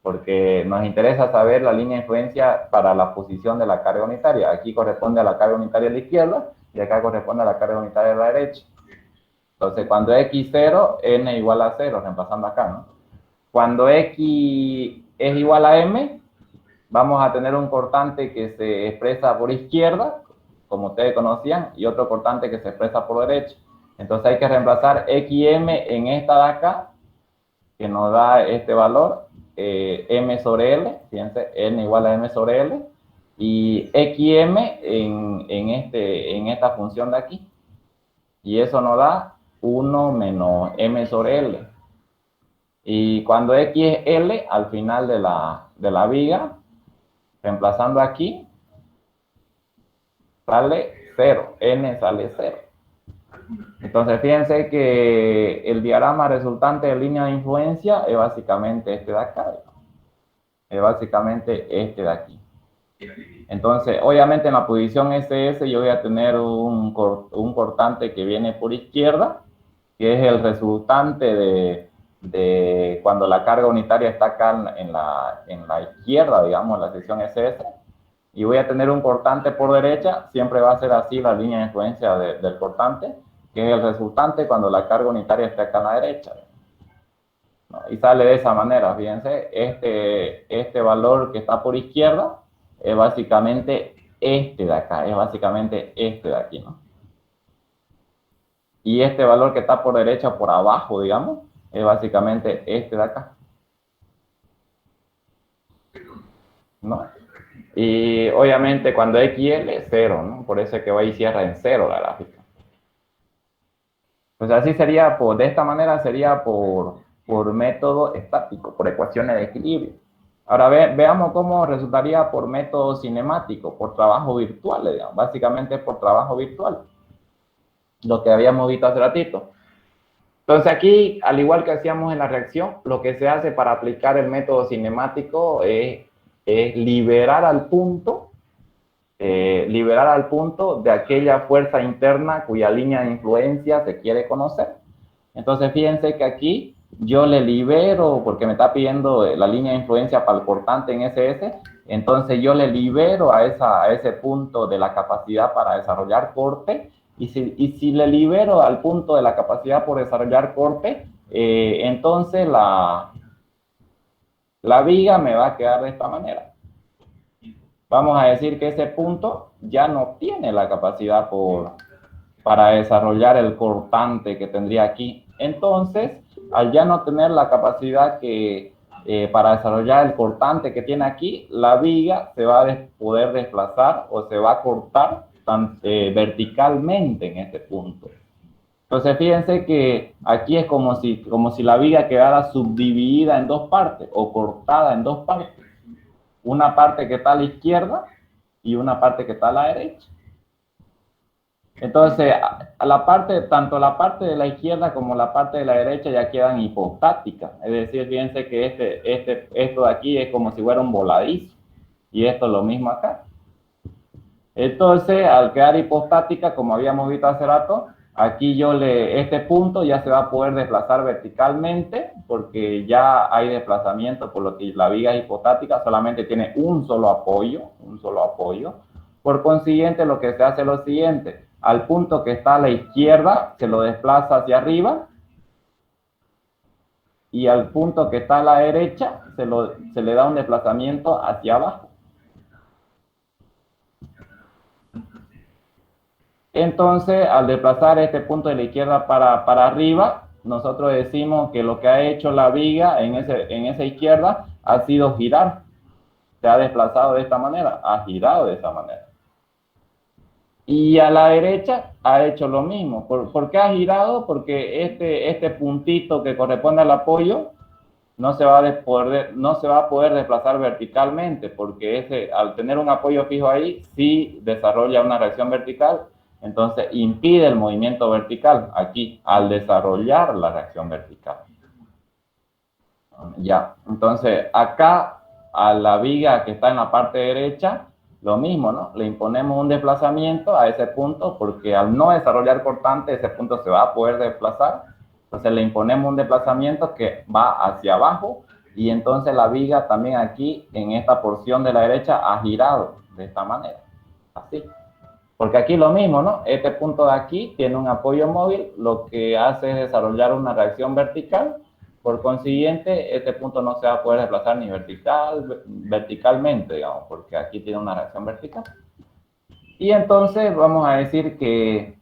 A: Porque nos interesa saber la línea de influencia para la posición de la carga unitaria. Aquí corresponde a la carga unitaria de la izquierda y acá corresponde a la carga unitaria de la derecha. Entonces, cuando X0, N igual a 0, reemplazando acá, ¿no? Cuando X es igual a M, vamos a tener un cortante que se expresa por izquierda, como ustedes conocían, y otro cortante que se expresa por derecha. Entonces hay que reemplazar XM en esta de acá, que nos da este valor, M sobre L, fíjense, N igual a M sobre L, y XM en esta función de aquí. Y eso nos da 1 menos M sobre L. Y cuando X es L, al final de la viga, reemplazando aquí, sale 0, N sale 0. Entonces, fíjense que el diagrama resultante de línea de influencia es básicamente este de acá. Es básicamente este de aquí. Entonces, obviamente en la posición SS yo voy a tener un cortante que viene por izquierda, que es el resultante de cuando la carga unitaria está acá en la izquierda, digamos, en la sección SS. Y voy a tener un cortante por derecha, siempre va a ser así la línea de influencia del cortante, que es el resultante cuando la carga unitaria está acá a la derecha, ¿no? Y sale de esa manera, fíjense, este valor que está por izquierda es básicamente este de acá, es básicamente este de aquí, ¿no? Y este valor que está por derecha, por abajo, digamos, es básicamente este de acá, ¿no? Y obviamente cuando XL es 0, ¿no? Por eso es que va y cierra en 0 la gráfica. Pues así sería, de esta manera sería por método estático, por ecuaciones de equilibrio. Ahora veamos cómo resultaría por método cinemático, por trabajo virtual, digamos, básicamente por trabajo virtual, lo que habíamos visto hace ratito. Entonces aquí, al igual que hacíamos en la reacción, lo que se hace para aplicar el método cinemático es liberar al punto de aquella fuerza interna cuya línea de influencia se quiere conocer. Entonces fíjense que aquí yo le libero, porque me está pidiendo la línea de influencia para el cortante en SS, entonces yo le libero a ese punto de la capacidad para desarrollar corte, y si le libero al punto de la capacidad por desarrollar corte, entonces la viga me va a quedar de esta manera. Vamos a decir que ese punto ya no tiene la capacidad para desarrollar el cortante que tendría aquí. Entonces, al ya no tener la capacidad para desarrollar el cortante que tiene aquí, la viga se va a poder desplazar o se va a cortar verticalmente en este punto. Entonces fíjense que aquí es como si la viga quedara subdividida en dos partes o cortada en dos partes. Una parte que está a la izquierda y una parte que está a la derecha. Entonces, tanto la parte de la izquierda como la parte de la derecha ya quedan hipostáticas. Es decir, fíjense que esto de aquí es como si fuera un voladizo. Y esto es lo mismo acá. Entonces, al quedar hipostática, como habíamos visto hace rato, aquí este punto ya se va a poder desplazar verticalmente porque ya hay desplazamiento, por lo que la viga hipostática solamente tiene un solo apoyo. Por consiguiente, lo que se hace es lo siguiente: al punto que está a la izquierda se lo desplaza hacia arriba y al punto que está a la derecha se le da un desplazamiento hacia abajo. Entonces, al desplazar este punto de la izquierda para arriba, nosotros decimos que lo que ha hecho la viga en esa izquierda ha sido girar. Se ha desplazado de esta manera, ha girado de esa manera. Y a la derecha ha hecho lo mismo. ¿Por qué ha girado? Porque este puntito que corresponde al apoyo no se va a poder desplazar verticalmente, porque al tener un apoyo fijo ahí, sí desarrolla una reacción vertical, entonces impide el movimiento vertical aquí, al desarrollar la reacción vertical. Ya, entonces acá a la viga que está en la parte derecha, lo mismo, ¿no? Le imponemos un desplazamiento a ese punto, porque al no desarrollar cortante, ese punto se va a poder desplazar. Entonces le imponemos un desplazamiento que va hacia abajo y entonces la viga también aquí en esta porción de la derecha ha girado de esta manera, así. Porque aquí lo mismo, ¿no? Este punto de aquí tiene un apoyo móvil, lo que hace es desarrollar una reacción vertical. Por consiguiente, este punto no se va a poder desplazar ni verticalmente, digamos, porque aquí tiene una reacción vertical. Y entonces vamos a decir que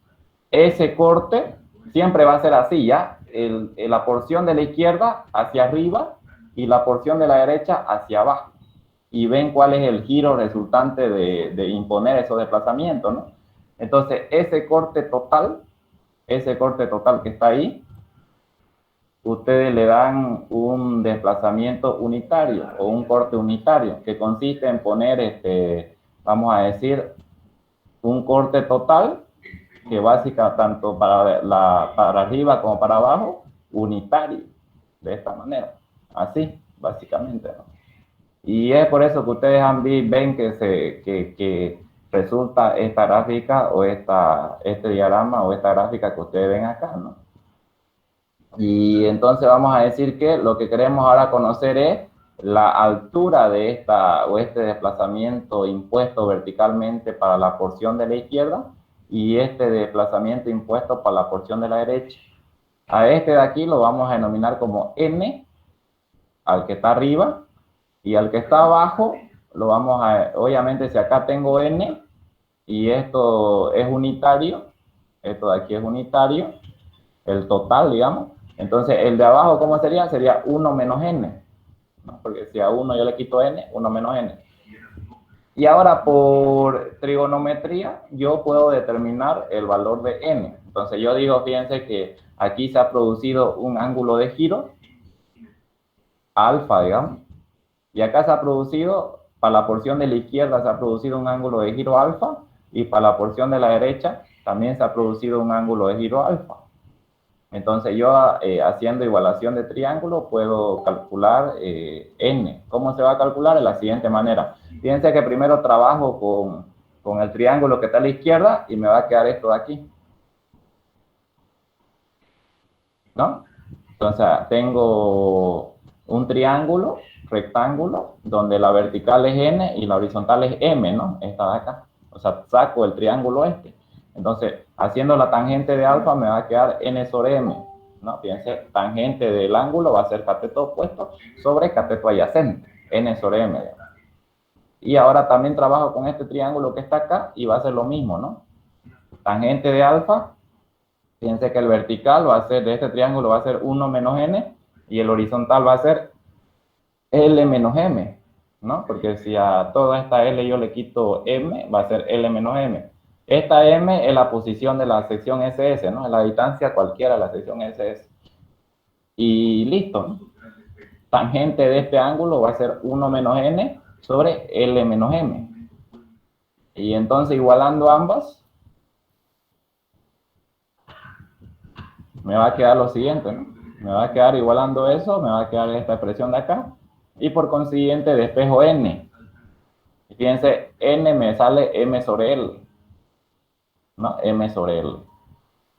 A: ese corte siempre va a ser así, ¿ya? La porción de la izquierda hacia arriba y la porción de la derecha hacia abajo. Y ven cuál es el giro resultante de imponer esos desplazamientos, ¿no? Entonces, ese corte total que está ahí, ustedes le dan un desplazamiento unitario o un corte unitario, que consiste en poner, vamos a decir, un corte total que básica tanto para arriba como para abajo, unitario, de esta manera, así, básicamente, ¿no? Y es por eso que ustedes ven que resulta esta gráfica o este diagrama o esta gráfica que ustedes ven acá, ¿no? Y entonces vamos a decir que lo que queremos ahora conocer es la altura de este desplazamiento impuesto verticalmente para la porción de la izquierda y este desplazamiento impuesto para la porción de la derecha. A este de aquí lo vamos a denominar como n, al que está arriba, y al que está abajo obviamente si acá tengo n y esto es unitario, esto de aquí es unitario, el total, digamos, entonces el de abajo, ¿cómo sería? Sería 1 menos n, ¿no? Porque si a 1 yo le quito n, 1 menos n. Y ahora por trigonometría yo puedo determinar el valor de n. Entonces yo digo, fíjense que aquí se ha producido un ángulo de giro, alfa, digamos, y acá se ha producido, para la porción de la izquierda se ha producido un ángulo de giro alfa, y para la porción de la derecha también se ha producido un ángulo de giro alfa. Entonces yo haciendo igualación de triángulo puedo calcular n. ¿Cómo se va a calcular? De la siguiente manera. Fíjense que primero trabajo con el triángulo que está a la izquierda y me va a quedar esto de aquí, ¿no? Entonces tengo un triángulo rectángulo donde la vertical es n y la horizontal es m, ¿no? Esta de acá. O sea, saco el triángulo este. Entonces, haciendo la tangente de alfa me va a quedar n sobre m, ¿no? Fíjense, tangente del ángulo va a ser cateto opuesto sobre cateto adyacente, n sobre m. Y ahora también trabajo con este triángulo que está acá y va a ser lo mismo, ¿no? Tangente de alfa, fíjense que el vertical va a ser de este triángulo va a ser 1 menos n y el horizontal va a ser L menos M, ¿no? Porque si a toda esta L yo le quito M, va a ser L menos M. Esta M es la posición de la sección SS, ¿no? Es la distancia cualquiera de la sección SS. Y listo, ¿no? Tangente de este ángulo va a ser 1 menos n sobre L menos m. Y entonces, igualando ambas, me va a quedar lo siguiente, ¿no? Me va a quedar igualando eso, me va a quedar esta expresión de acá. Y por consiguiente, despejo n. Y fíjense, n me sale m sobre L, ¿no? M sobre L.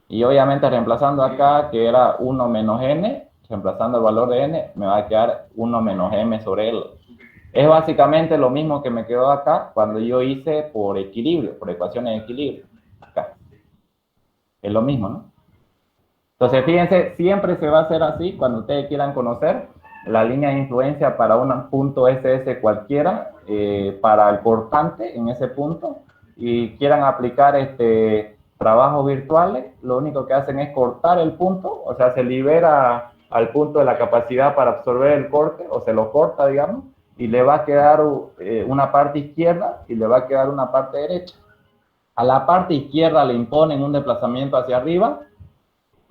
A: Y obviamente reemplazando acá, que era 1 menos n, reemplazando el valor de n, me va a quedar 1 menos m sobre L. Es básicamente lo mismo que me quedó acá cuando yo hice por equilibrio, por ecuaciones de equilibrio. Acá. Es lo mismo, ¿no? Entonces, fíjense, siempre se va a hacer así cuando ustedes quieran conocer la línea de influencia para un punto SS cualquiera, para el cortante en ese punto, y quieran aplicar trabajos virtuales, lo único que hacen es cortar el punto, o sea, se libera al punto de la capacidad para absorber el corte, o se lo corta, digamos, y le va a quedar una parte izquierda y le va a quedar una parte derecha. A la parte izquierda le imponen un desplazamiento hacia arriba,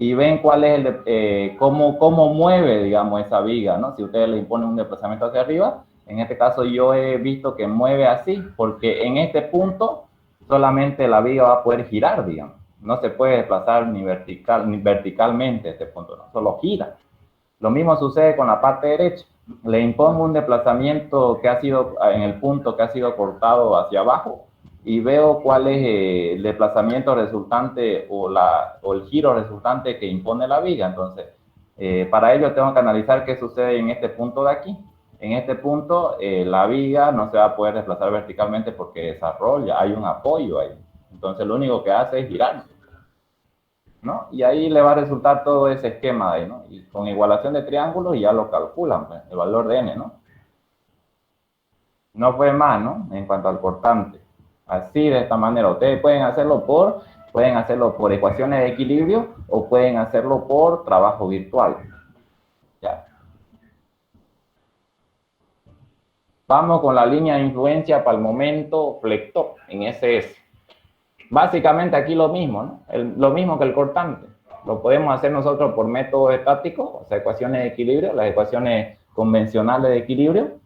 A: y ven cuál es cómo mueve, digamos, esa viga, ¿no? Si ustedes le imponen un desplazamiento hacia arriba, en este caso yo he visto que mueve así, porque en este punto solamente la viga va a poder girar, digamos. No se puede desplazar ni verticalmente este punto, ¿no? Solo gira. Lo mismo sucede con la parte derecha. Le impongo un desplazamiento que ha sido en el punto que ha sido cortado hacia abajo y veo cuál es el desplazamiento resultante o el giro resultante que impone la viga. Entonces, para ello tengo que analizar qué sucede en este punto de aquí. En este punto, la viga no se va a poder desplazar verticalmente porque desarrolla, hay un apoyo ahí. Entonces, lo único que hace es girar, ¿no? Y ahí le va a resultar todo ese esquema de ahí, ¿no? Y con igualación de triángulos ya lo calculan, pues, el valor de n, ¿no? No fue más, ¿no? En cuanto al cortante. Así, de esta manera. Ustedes pueden hacerlo por ecuaciones de equilibrio o pueden hacerlo por trabajo virtual. Ya. Vamos con la línea de influencia para el momento flector en SS. Básicamente aquí lo mismo, ¿no? Lo mismo que el cortante. Lo podemos hacer nosotros por métodos estáticos, o sea, ecuaciones de equilibrio, las ecuaciones convencionales de equilibrio.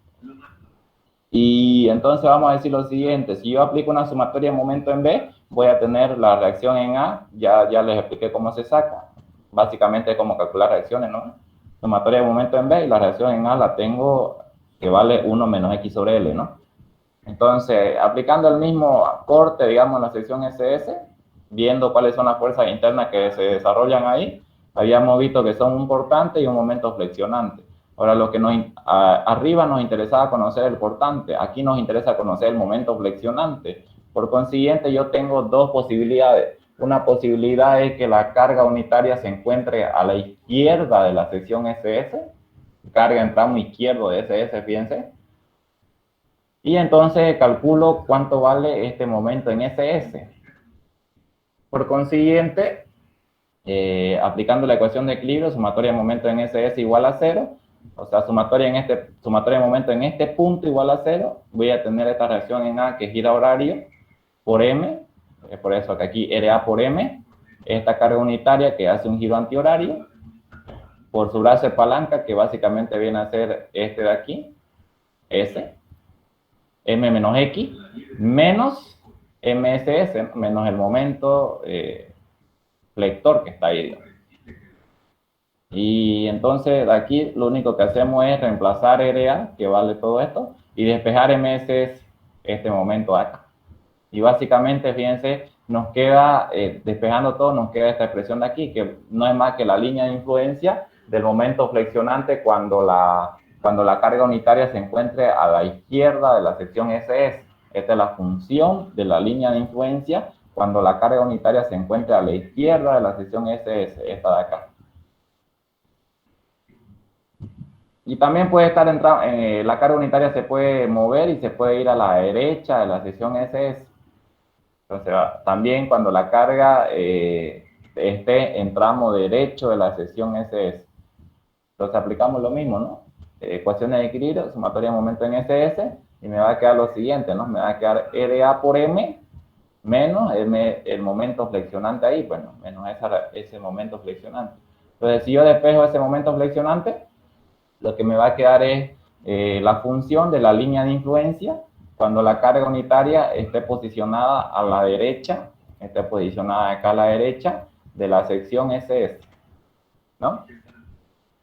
A: Y entonces vamos a decir lo siguiente, si yo aplico una sumatoria de momento en B, voy a tener la reacción en A, ya les expliqué cómo se saca, básicamente es como calcular reacciones, ¿no? Sumatoria de momento en B y la reacción en A la tengo que vale 1 menos X sobre L, ¿no? Entonces, aplicando el mismo corte, digamos, en la sección SS, viendo cuáles son las fuerzas internas que se desarrollan ahí, habíamos visto que son un cortante y un momento flexionante. Ahora, lo que arriba nos interesaba conocer el cortante, aquí nos interesa conocer el momento flexionante. Por consiguiente, yo tengo dos posibilidades. Una posibilidad es que la carga unitaria se encuentre a la izquierda de la sección SS, carga en tramo izquierdo de SS, fíjense. Y entonces calculo cuánto vale este momento en SS. Por consiguiente, aplicando la ecuación de equilibrio, sumatoria de momento en SS igual a 0, o sea, sumatoria de momento en este punto igual a 0, voy a tener esta reacción en A que gira horario por M, por eso que aquí RA por M, esta carga unitaria que hace un giro antihorario, por su brazo de palanca que básicamente viene a ser este de aquí, S, M menos X, menos MSS, menos el momento flector que está ahí. Y entonces aquí lo único que hacemos es reemplazar RA, que vale todo esto, y despejar MSS, este momento acá. Y básicamente, fíjense, nos queda, despejando todo, nos queda esta expresión de aquí, que no es más que la línea de influencia del momento flexionante cuando la carga unitaria se encuentre a la izquierda de la sección SS. Esta es la función de la línea de influencia cuando la carga unitaria se encuentre a la izquierda de la sección SS, esta de acá. Y también puede estar la carga unitaria se puede mover y se puede ir a la derecha de la sección SS. Entonces, también cuando la carga esté en tramo derecho de la sección SS. Entonces aplicamos lo mismo, ¿no? Ecuaciones de equilibrio, sumatoria de momento en SS, y me va a quedar lo siguiente, ¿no? Me va a quedar RA por M menos el momento flexionante ahí, bueno, menos ese momento flexionante. Entonces, si yo despejo ese momento flexionante, lo que me va a quedar es la función de la línea de influencia cuando la carga unitaria esté posicionada a la derecha, esté posicionada acá a la derecha de la sección SS, ¿no?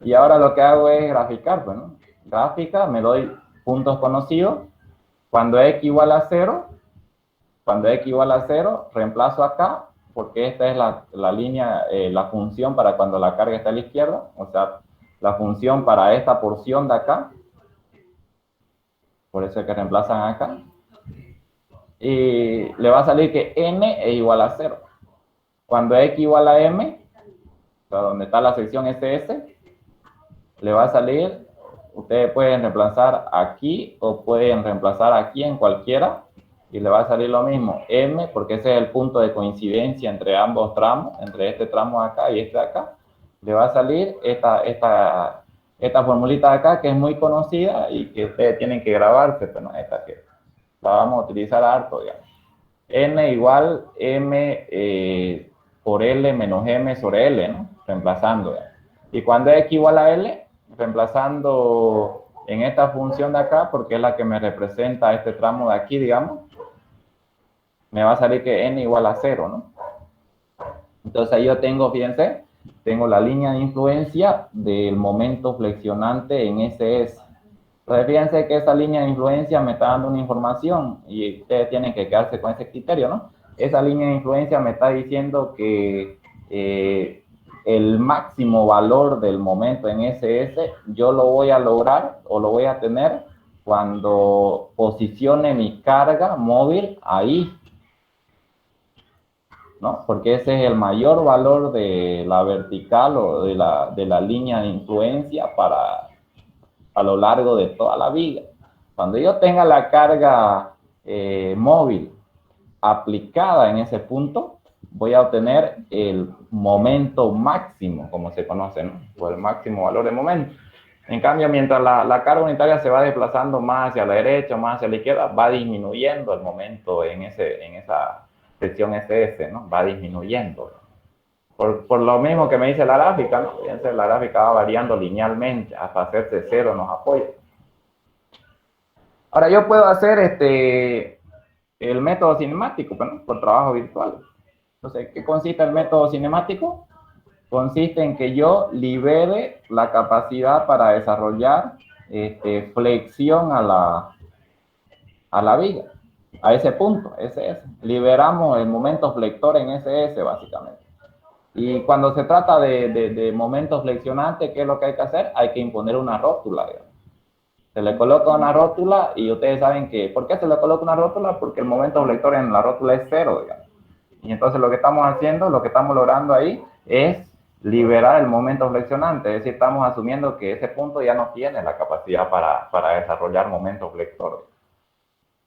A: Y ahora lo que hago es graficar, pues, ¿no? Gráfica, me doy puntos conocidos. Cuando x igual a 0, reemplazo acá, porque esta es la línea, la función para cuando la carga está a la izquierda, o sea, la función para esta porción de acá, por eso es que reemplazan acá, y le va a salir que n es igual a 0. Cuando x igual a m, o sea, donde está la sección SS, le va a salir, ustedes pueden reemplazar aquí o pueden reemplazar aquí en cualquiera, y le va a salir lo mismo, m, porque ese es el punto de coincidencia entre ambos tramos, entre este tramo de acá y este de acá, le va a salir esta formulita de acá, que es muy conocida y que ustedes tienen que grabarse, pero no, esta que la vamos a utilizar harto, digamos. N igual M por L menos M sobre L, ¿no? Reemplazando. Y cuando X igual a L, reemplazando en esta función de acá, porque es la que me representa este tramo de aquí, digamos, me va a salir que N igual a 0, ¿no? Entonces ahí yo tengo, fíjense, tengo la línea de influencia del momento flexionante en SS. Entonces fíjense que esa línea de influencia me está dando una información y ustedes tienen que quedarse con ese criterio, ¿no? Esa línea de influencia me está diciendo que el máximo valor del momento en SS yo lo voy a lograr o lo voy a tener cuando posicione mi carga móvil ahí, ¿no? Porque ese es el mayor valor de la vertical o de la línea de influencia para a lo largo de toda la viga. Cuando yo tenga la carga móvil aplicada en ese punto, voy a obtener el momento máximo, como se conoce, ¿no? O el máximo valor de momento. En cambio, mientras la carga unitaria se va desplazando más hacia la derecha, más hacia la izquierda, va disminuyendo el momento en esa sección SS, ¿no? Va disminuyendo. Por lo mismo que me dice la gráfica, ¿no? Fíjense, la gráfica va variando linealmente hasta hacerse 0 en los apoyos. Ahora yo puedo hacer el método cinemático, ¿no? Por trabajo virtual. Entonces, ¿qué consiste el método cinemático? Consiste en que yo libere la capacidad para desarrollar flexión a la viga, a ese punto, SS. Liberamos el momento flector en SS, básicamente. Y cuando se trata de momentos flexionantes, ¿qué es lo que hay que hacer? Hay que imponer una rótula, digamos. Se le coloca una rótula y ustedes saben que, ¿por qué se le coloca una rótula? Porque el momento flector en la rótula es 0, digamos. Y entonces lo que estamos haciendo, lo que estamos logrando ahí es liberar el momento flexionante, es decir, estamos asumiendo que ese punto ya no tiene la capacidad para desarrollar momento flector.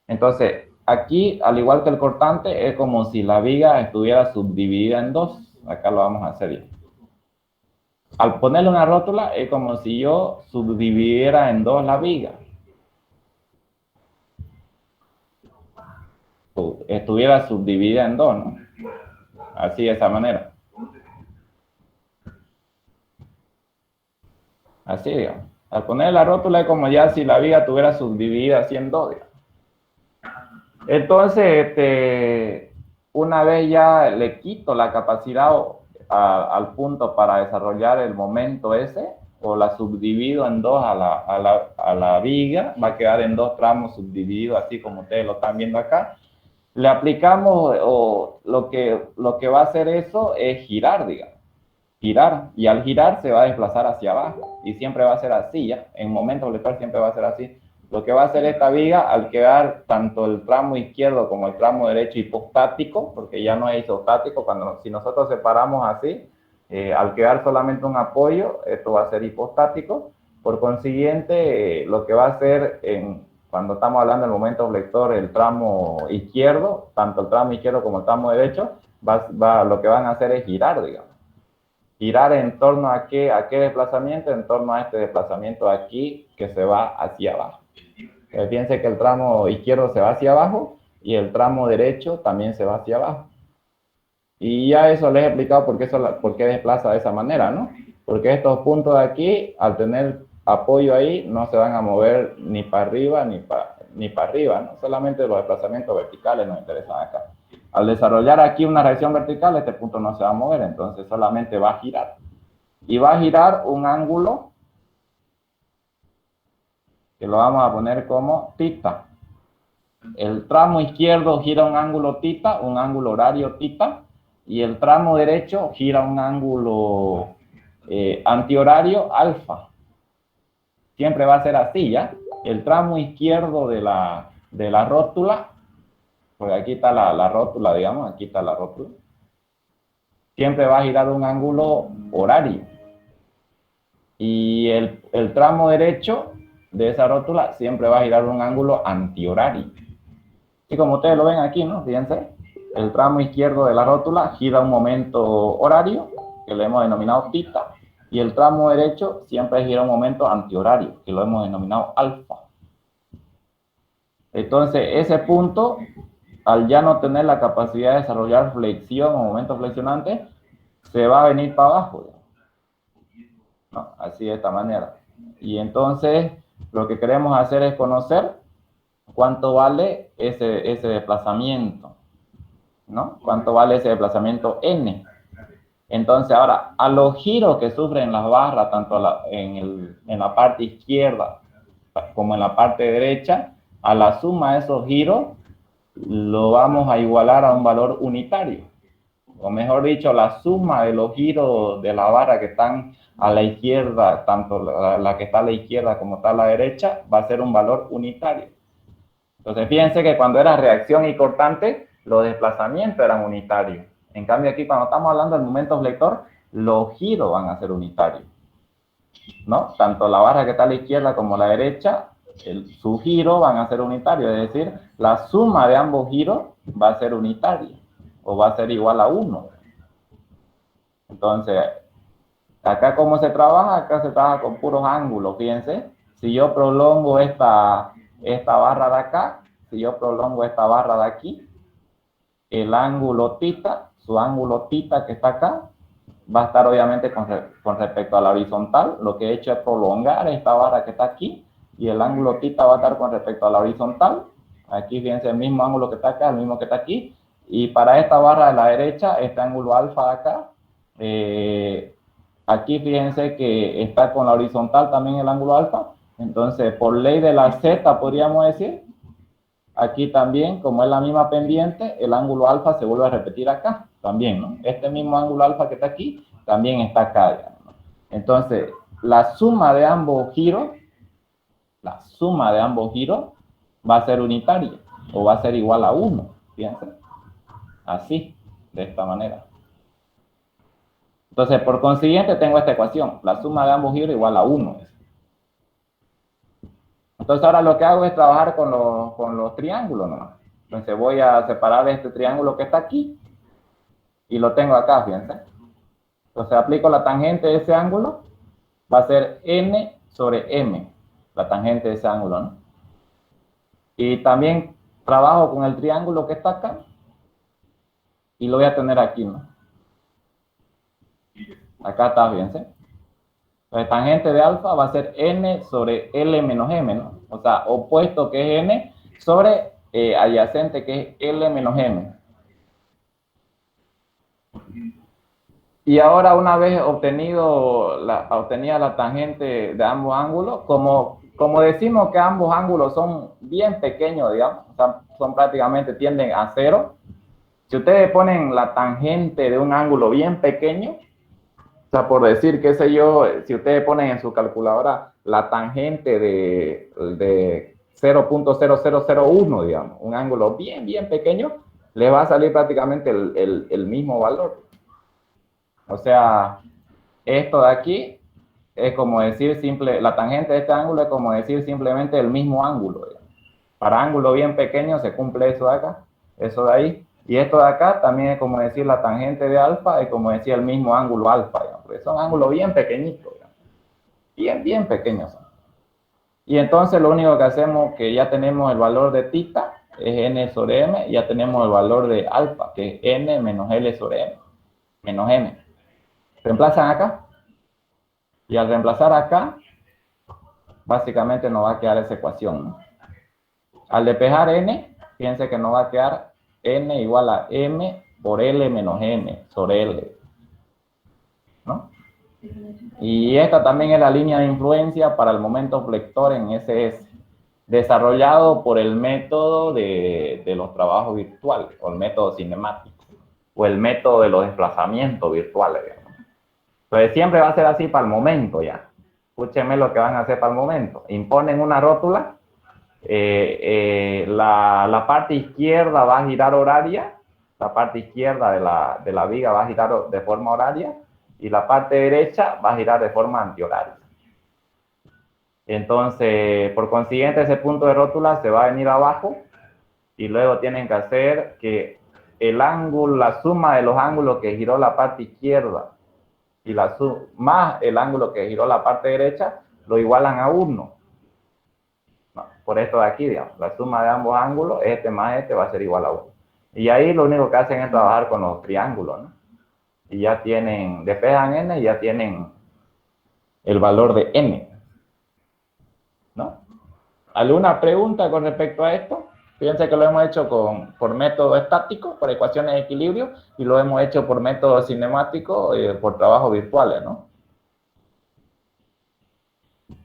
A: Entonces, aquí, al igual que el cortante, es como si la viga estuviera subdividida en dos. Acá lo vamos a hacer ya. Al ponerle una rótula, es como si yo subdividiera en dos la viga. Estuviera subdividida en dos, ¿no? Así, de esa manera. Así, digamos. Al poner la rótula es como ya si la viga estuviera subdividida así en dos, digamos. Entonces, una vez ya le quito la capacidad al punto para desarrollar el momento ese, o la subdivido en dos a la viga, va a quedar en dos tramos subdivididos, así como ustedes lo están viendo acá. Le aplicamos, o lo que va a hacer eso es girar, digamos. Girar, y al girar se va a desplazar hacia abajo, y siempre va a ser así, ¿ya? En momento flector siempre va a ser así. Lo que va a hacer esta viga, al quedar tanto el tramo izquierdo como el tramo derecho hipostático, porque ya no es isostático, si nosotros separamos así, al quedar solamente un apoyo, esto va a ser hipostático. Por consiguiente, lo que va a hacer cuando estamos hablando del momento flector, el tramo izquierdo, tanto el tramo izquierdo como el tramo derecho, lo que van a hacer es girar, digamos. Girar en torno a qué desplazamiento, en torno a este desplazamiento aquí que se va hacia abajo. Fíjense que el tramo izquierdo se va hacia abajo y el tramo derecho también se va hacia abajo. Y ya eso les he explicado por qué desplaza de esa manera, ¿no? Porque estos puntos de aquí, al tener apoyo ahí, no se van a mover ni para arriba ni para arriba, ¿no? Solamente los desplazamientos verticales nos interesan acá. Al desarrollar aquí una reacción vertical, este punto no se va a mover, entonces solamente va a girar. Y va a girar un ángulo que lo vamos a poner como θ. El tramo izquierdo gira un ángulo θ, un ángulo horario θ, y el tramo derecho gira un ángulo antihorario alfa. Siempre va a ser así, ¿ya? El tramo izquierdo de la rótula, porque aquí está la rótula, digamos, aquí está la rótula, siempre va a girar un ángulo horario. Y el tramo derecho de esa rótula siempre va a girar un ángulo antihorario. Y como ustedes lo ven aquí, ¿no? Fíjense, el tramo izquierdo de la rótula gira un momento horario, que lo hemos denominado θ, y el tramo derecho siempre gira un momento antihorario, que lo hemos denominado alfa. Entonces, ese punto, al ya no tener la capacidad de desarrollar flexión o momento flexionante, se va a venir para abajo, ¿no? Así de esta manera. Y entonces, lo que queremos hacer es conocer cuánto vale ese desplazamiento, ¿no? ¿Cuánto vale ese desplazamiento n? Entonces, ahora, a los giros que sufren las barras, tanto en la parte izquierda como en la parte derecha, a la suma de esos giros, lo vamos a igualar a un valor unitario. O mejor dicho, la suma de los giros de la barra que están a la izquierda, tanto la que está a la izquierda como está a la derecha, va a ser un valor unitario. Entonces, fíjense que cuando era reacción y cortante, los desplazamientos eran unitarios. En cambio, aquí cuando estamos hablando del momento flector, los giros van a ser unitarios, ¿no? Tanto la barra que está a la izquierda como la derecha, su giro van a ser unitarios, es decir, la suma de ambos giros va a ser unitaria, o va a ser igual a 1. Entonces, acá ¿cómo se trabaja? Acá se trabaja con puros ángulos, fíjense. Si yo prolongo esta barra de acá, si yo prolongo esta barra de aquí, el ángulo θ, su ángulo θ que está acá, va a estar obviamente con respecto a la horizontal. Lo que he hecho es prolongar esta barra que está aquí, y el ángulo θ va a estar con respecto a la horizontal. Aquí fíjense el mismo ángulo que está acá, el mismo que está aquí. Y para esta barra de la derecha, este ángulo alfa de acá, aquí fíjense que está con la horizontal también el ángulo alfa. Entonces, por ley de la z, podríamos decir, aquí también, como es la misma pendiente, el ángulo alfa se vuelve a repetir acá también, ¿no? Este mismo ángulo alfa que está aquí, también está acá, ¿no? Entonces, la suma de ambos giros va a ser unitaria, o va a ser igual a 1, fíjense. Así, de esta manera. Entonces, por consiguiente, tengo esta ecuación. La suma de ambos giros igual a 1. Entonces, ahora lo que hago es trabajar con los triángulos, ¿no? Entonces, voy a separar este triángulo que está aquí y lo tengo acá, fíjense. Entonces, aplico la tangente de ese ángulo. Va a ser n sobre m, la tangente de ese ángulo, ¿no? Y también trabajo con el triángulo que está acá y lo voy a tener aquí, ¿no? Acá está, fíjense. Entonces, tangente de alfa va a ser n sobre L menos m, ¿no? O sea, opuesto que es n sobre adyacente que es L menos m. Y ahora, una vez obtenida la tangente de ambos ángulos, como decimos que ambos ángulos son bien pequeños, digamos, o sea, tienden a 0. Si ustedes ponen la tangente de un ángulo bien pequeño, o sea, por decir, qué sé yo, si ustedes ponen en su calculadora la tangente de 0.0001, digamos, un ángulo bien, bien pequeño, les va a salir prácticamente el mismo valor. O sea, esto de aquí es como decir la tangente de este ángulo es como decir simplemente el mismo ángulo, digamos. Para ángulo bien pequeño se cumple eso de acá, eso de ahí. Y esto de acá también es como decir la tangente de alfa, es como decir el mismo ángulo alfa, digamos, porque son ángulos bien pequeñitos, digamos. Bien, bien pequeños son. Y entonces lo único que hacemos, que ya tenemos el valor de θ, es n sobre m, ya tenemos el valor de alfa, que es n menos L sobre m, menos m. Reemplazan acá, y al reemplazar acá, básicamente nos va a quedar esa ecuación, ¿no? Al despejar n, fíjense que nos va a quedar n igual a m por L menos m sobre L, ¿no? Y esta también es la línea de influencia para el momento flector en SS, desarrollado por el método de los trabajos virtuales, o el método cinemático, o el método de los desplazamientos virtuales, digamos. Entonces siempre va a ser así para el momento ya. Escúchenme lo que van a hacer para el momento. Imponen una rótula, la parte izquierda va a girar horaria, la parte izquierda de la viga va a girar de forma horaria, y la parte derecha va a girar de forma antihoraria. Entonces, por consiguiente, ese punto de rótula se va a venir abajo, y luego tienen que hacer que el ángulo, la suma de los ángulos que giró la parte izquierda y más el ángulo que giró la parte derecha, lo igualan a 1. No, por esto de aquí, digamos, la suma de ambos ángulos, este más este, va a ser igual a 1. Y ahí lo único que hacen es trabajar con los triángulos, ¿no? Y ya tienen, despejan n y ya tienen el valor de n, ¿no? ¿Alguna pregunta con respecto a esto? Fíjense que lo hemos hecho por método estático, por ecuaciones de equilibrio, y lo hemos hecho por método cinemático, por trabajos virtuales, ¿no?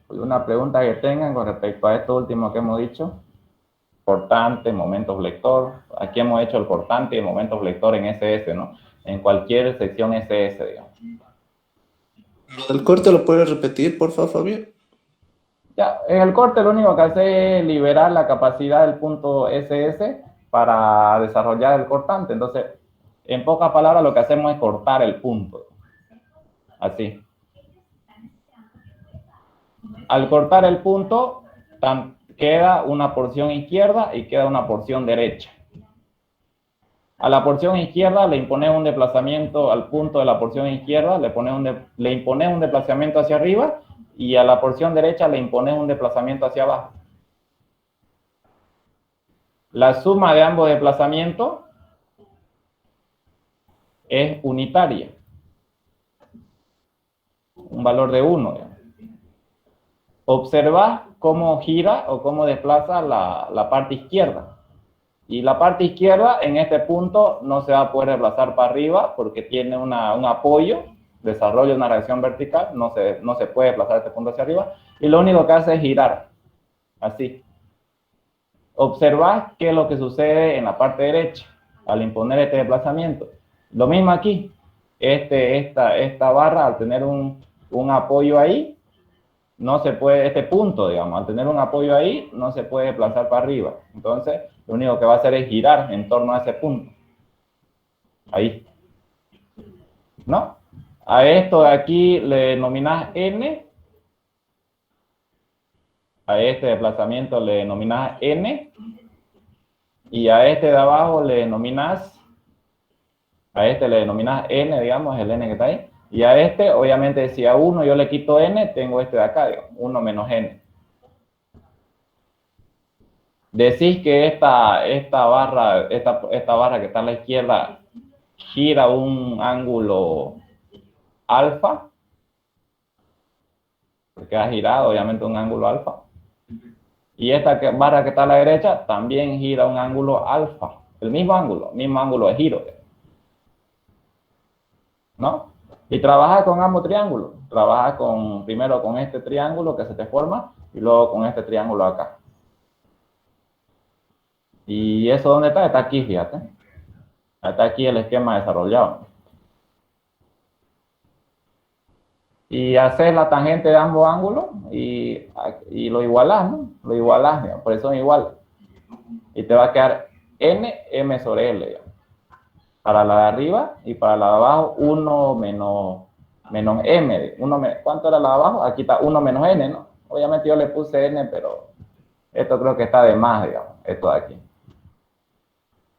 A: ¿Alguna pregunta que tengan con respecto a esto último que hemos dicho? Cortante, momento flector. Aquí hemos hecho el cortante y el momento flector en SS, ¿no? En cualquier sección SS, digamos.
B: ¿Lo del corte lo puedes repetir, por favor, Fabio?
A: Ya, en el corte lo único que hace es liberar la capacidad del punto SS para desarrollar el cortante. Entonces, en pocas palabras, lo que hacemos es cortar el punto. Así. Al cortar el punto, queda una porción izquierda y queda una porción derecha. A la porción izquierda le impones un desplazamiento al punto de la porción izquierda, le impones un desplazamiento hacia arriba, y a la porción derecha le impones un desplazamiento hacia abajo. La suma de ambos desplazamientos es unitaria, un valor de 1. Observa cómo gira o cómo desplaza la parte izquierda. Y la parte izquierda en este punto no se va a poder desplazar para arriba porque tiene un apoyo, desarrolla una reacción vertical, no se puede desplazar este punto hacia arriba, y lo único que hace es girar, así. Observa qué es lo que sucede en la parte derecha al imponer este desplazamiento. Lo mismo aquí, esta barra al tener un apoyo ahí, no se puede, este punto, digamos, al tener un apoyo ahí, no se puede desplazar para arriba. Entonces, lo único que va a hacer es girar en torno a ese punto. Ahí. ¿No? A esto de aquí le denominas n. A este desplazamiento le denominas n. Y a este de abajo le denominas, a este le denominas n, digamos, el n que está ahí. Y a este, obviamente, si a 1 yo le quito n, tengo este de acá, digamos, 1 menos n. Decís que esta barra que está a la izquierda gira un ángulo alfa, porque ha girado obviamente un ángulo alfa. Y esta barra que está a la derecha también gira un ángulo alfa, el mismo ángulo de giro, ¿no? Y trabaja con ambos triángulos. Trabaja primero con este triángulo que se te forma y luego con este triángulo acá. ¿Y eso dónde está? Está aquí, fíjate. Está aquí el esquema desarrollado. Y haces la tangente de ambos ángulos y lo igualas, ¿no? Lo igualas, digamos, por eso son iguales. Y te va a quedar m sobre l, digamos. Para la de arriba, y para la de abajo 1 menos m. ¿Cuánto era la de abajo? Aquí está 1 menos n, ¿no? Obviamente yo le puse n, pero esto creo que está de más, digamos, esto de aquí.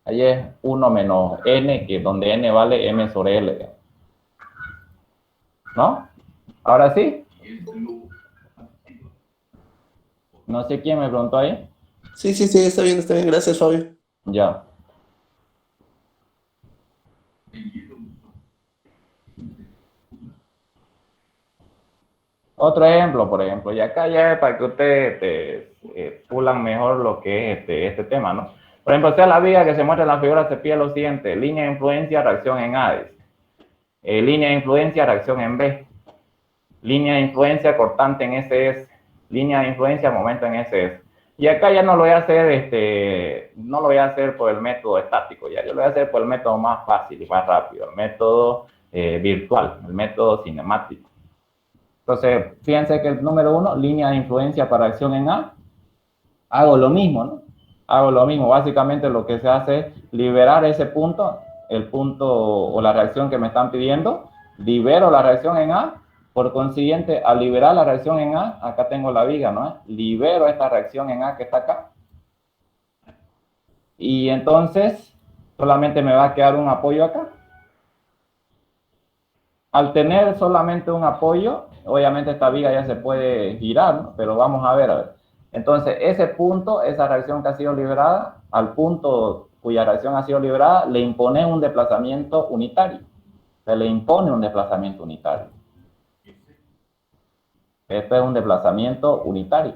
A: Ahí es 1 menos n, que donde n vale m sobre l, digamos. ¿No? Ahora sí. No sé quién me preguntó ahí.
B: Sí, sí, sí, está bien, gracias, Fabio.
A: Ya. Otro ejemplo, por ejemplo, y acá ya es para que ustedes pulan mejor lo que es este tema, ¿no? Por ejemplo, sea la viga que se muestra en la figura se pide lo siguiente: línea de influencia, reacción en A. Línea de influencia, reacción en B. Línea de influencia, cortante en SS. Línea de influencia, momento en SS. Y acá ya no lo voy a hacer, no lo voy a hacer por el método estático, ya yo lo voy a hacer por el método más fácil y más rápido, el método virtual, el método cinemático. Entonces, fíjense que el número 1, línea de influencia para acción en A, hago lo mismo, ¿no? Hago lo mismo, básicamente lo que se hace es liberar ese punto, el punto o la reacción que me están pidiendo, libero la reacción en A, por consiguiente, al liberar la reacción en A, acá tengo la viga, ¿no? Libero esta reacción en A que está acá, y entonces solamente me va a quedar un apoyo acá. Al tener solamente un apoyo, obviamente esta viga ya se puede girar, ¿no? Pero vamos a ver, a ver. Entonces, ese punto, esa reacción que ha sido liberada, al punto cuya reacción ha sido liberada, le impone un desplazamiento unitario. Se le impone un desplazamiento unitario. Esto es un desplazamiento unitario.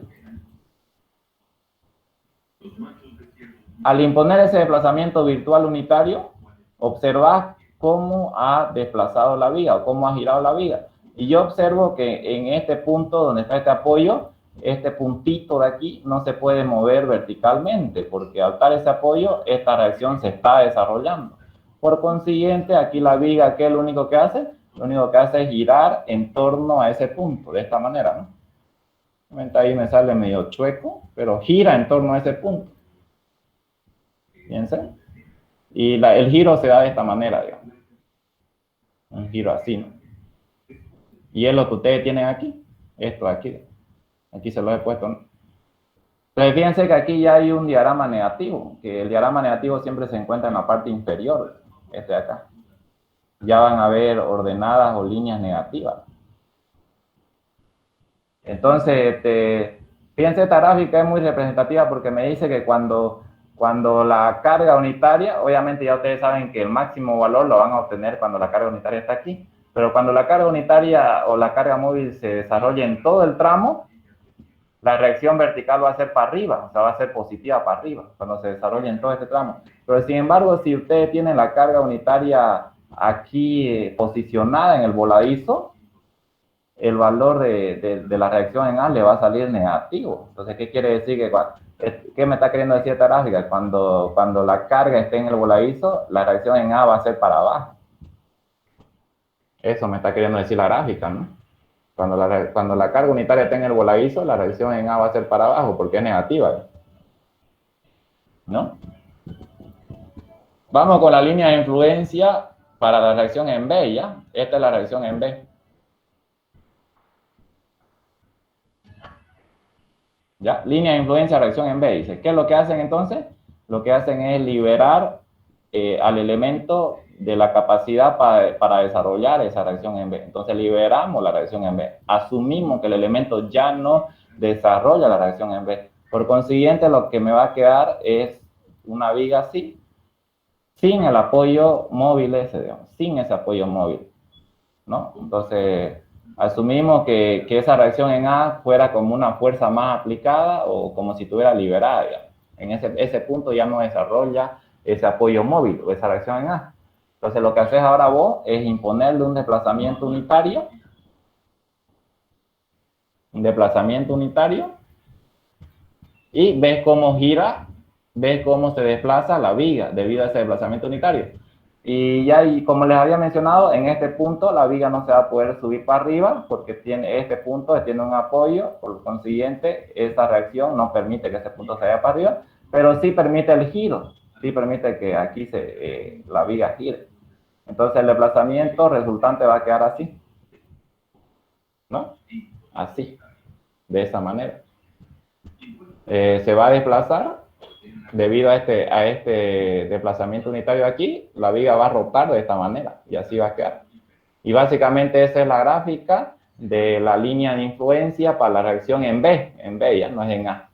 A: Al imponer ese desplazamiento virtual unitario, observa cómo ha desplazado la viga o cómo ha girado la viga. Y yo observo que en este punto donde está este apoyo, este puntito de aquí no se puede mover verticalmente, porque al dar ese apoyo, esta reacción se está desarrollando. Por consiguiente, aquí la viga, ¿qué es lo único que hace? Lo único que hace es girar en torno a ese punto, de esta manera, ¿no? Ahí me sale medio chueco, pero gira en torno a ese punto. Fíjense. Y el giro se da de esta manera, digamos. Un giro así, ¿no? Y es lo que ustedes tienen aquí. Esto aquí. Aquí se lo he puesto, ¿no? Entonces, fíjense que aquí ya hay un diagrama negativo, que el diagrama negativo siempre se encuentra en la parte inferior, este de acá. Ya van a ver ordenadas o líneas negativas. Entonces, fíjense, esta gráfica es muy representativa porque me dice que cuando la carga unitaria, obviamente ya ustedes saben que el máximo valor lo van a obtener cuando la carga unitaria está aquí, pero cuando la carga unitaria o la carga móvil se desarrolla en todo el tramo, la reacción vertical va a ser para arriba, o sea, va a ser positiva para arriba, cuando se desarrolla en todo este tramo. Pero sin embargo, si ustedes tienen la carga unitaria aquí posicionada en el voladizo, el valor de la reacción en A le va a salir negativo. Entonces, ¿qué quiere decir? ¿Qué me está queriendo decir esta gráfica? Cuando la carga esté en el voladizo, la reacción en A va a ser para abajo. Eso me está queriendo decir la gráfica, ¿no? Cuando la carga unitaria esté en el voladizo, la reacción en A va a ser para abajo porque es negativa, ¿no? Vamos con la línea de influencia para la reacción en B, ¿ya? Esta es la reacción en B. ¿Ya? Línea de influencia, reacción en B. Dice, ¿qué es lo que hacen entonces? Lo que hacen es liberar al elemento de la capacidad para desarrollar esa reacción en B. Entonces liberamos la reacción en B. Asumimos que el elemento ya no desarrolla la reacción en B. Por consiguiente, lo que me va a quedar es una viga así, sin el apoyo móvil ese, digamos, sin ese apoyo móvil, ¿no? Entonces, asumimos que esa reacción en A fuera como una fuerza más aplicada o como si estuviera liberada, digamos. En ese punto ya no desarrolla ese apoyo móvil o esa reacción en A. Entonces, lo que haces ahora vos es imponerle un desplazamiento unitario, y ves cómo gira, ves cómo se desplaza la viga debido a ese desplazamiento unitario. Y ya, y como les había mencionado, en este punto la viga no se va a poder subir para arriba porque este punto tiene un apoyo, por consiguiente, esa reacción no permite que ese punto se vaya para arriba, pero sí permite el giro, sí permite que aquí la viga gire. Entonces el desplazamiento resultante va a quedar así, ¿no? Así, de esa manera. Se va a desplazar debido a este desplazamiento unitario aquí, la viga va a rotar de esta manera y así va a quedar. Y básicamente esa es la gráfica de la línea de influencia para la reacción en B ya no es en A.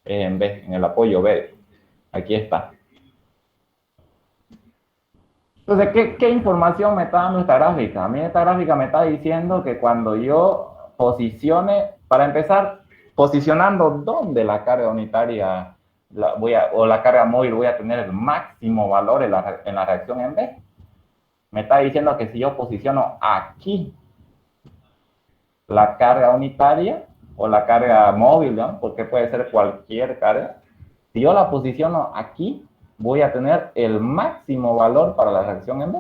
A: es en B, en el apoyo B. Aquí está. Entonces, ¿qué información me está dando esta gráfica? A mí esta gráfica me está diciendo que cuando yo posicione, para empezar, posicionando dónde la carga unitaria o la carga móvil voy a tener el máximo valor en la reacción en B. Me está diciendo que si yo posiciono aquí la carga unitaria o la carga móvil, ¿no? Porque puede ser cualquier carga, si yo la posiciono aquí, voy a tener el máximo valor para la reacción en B.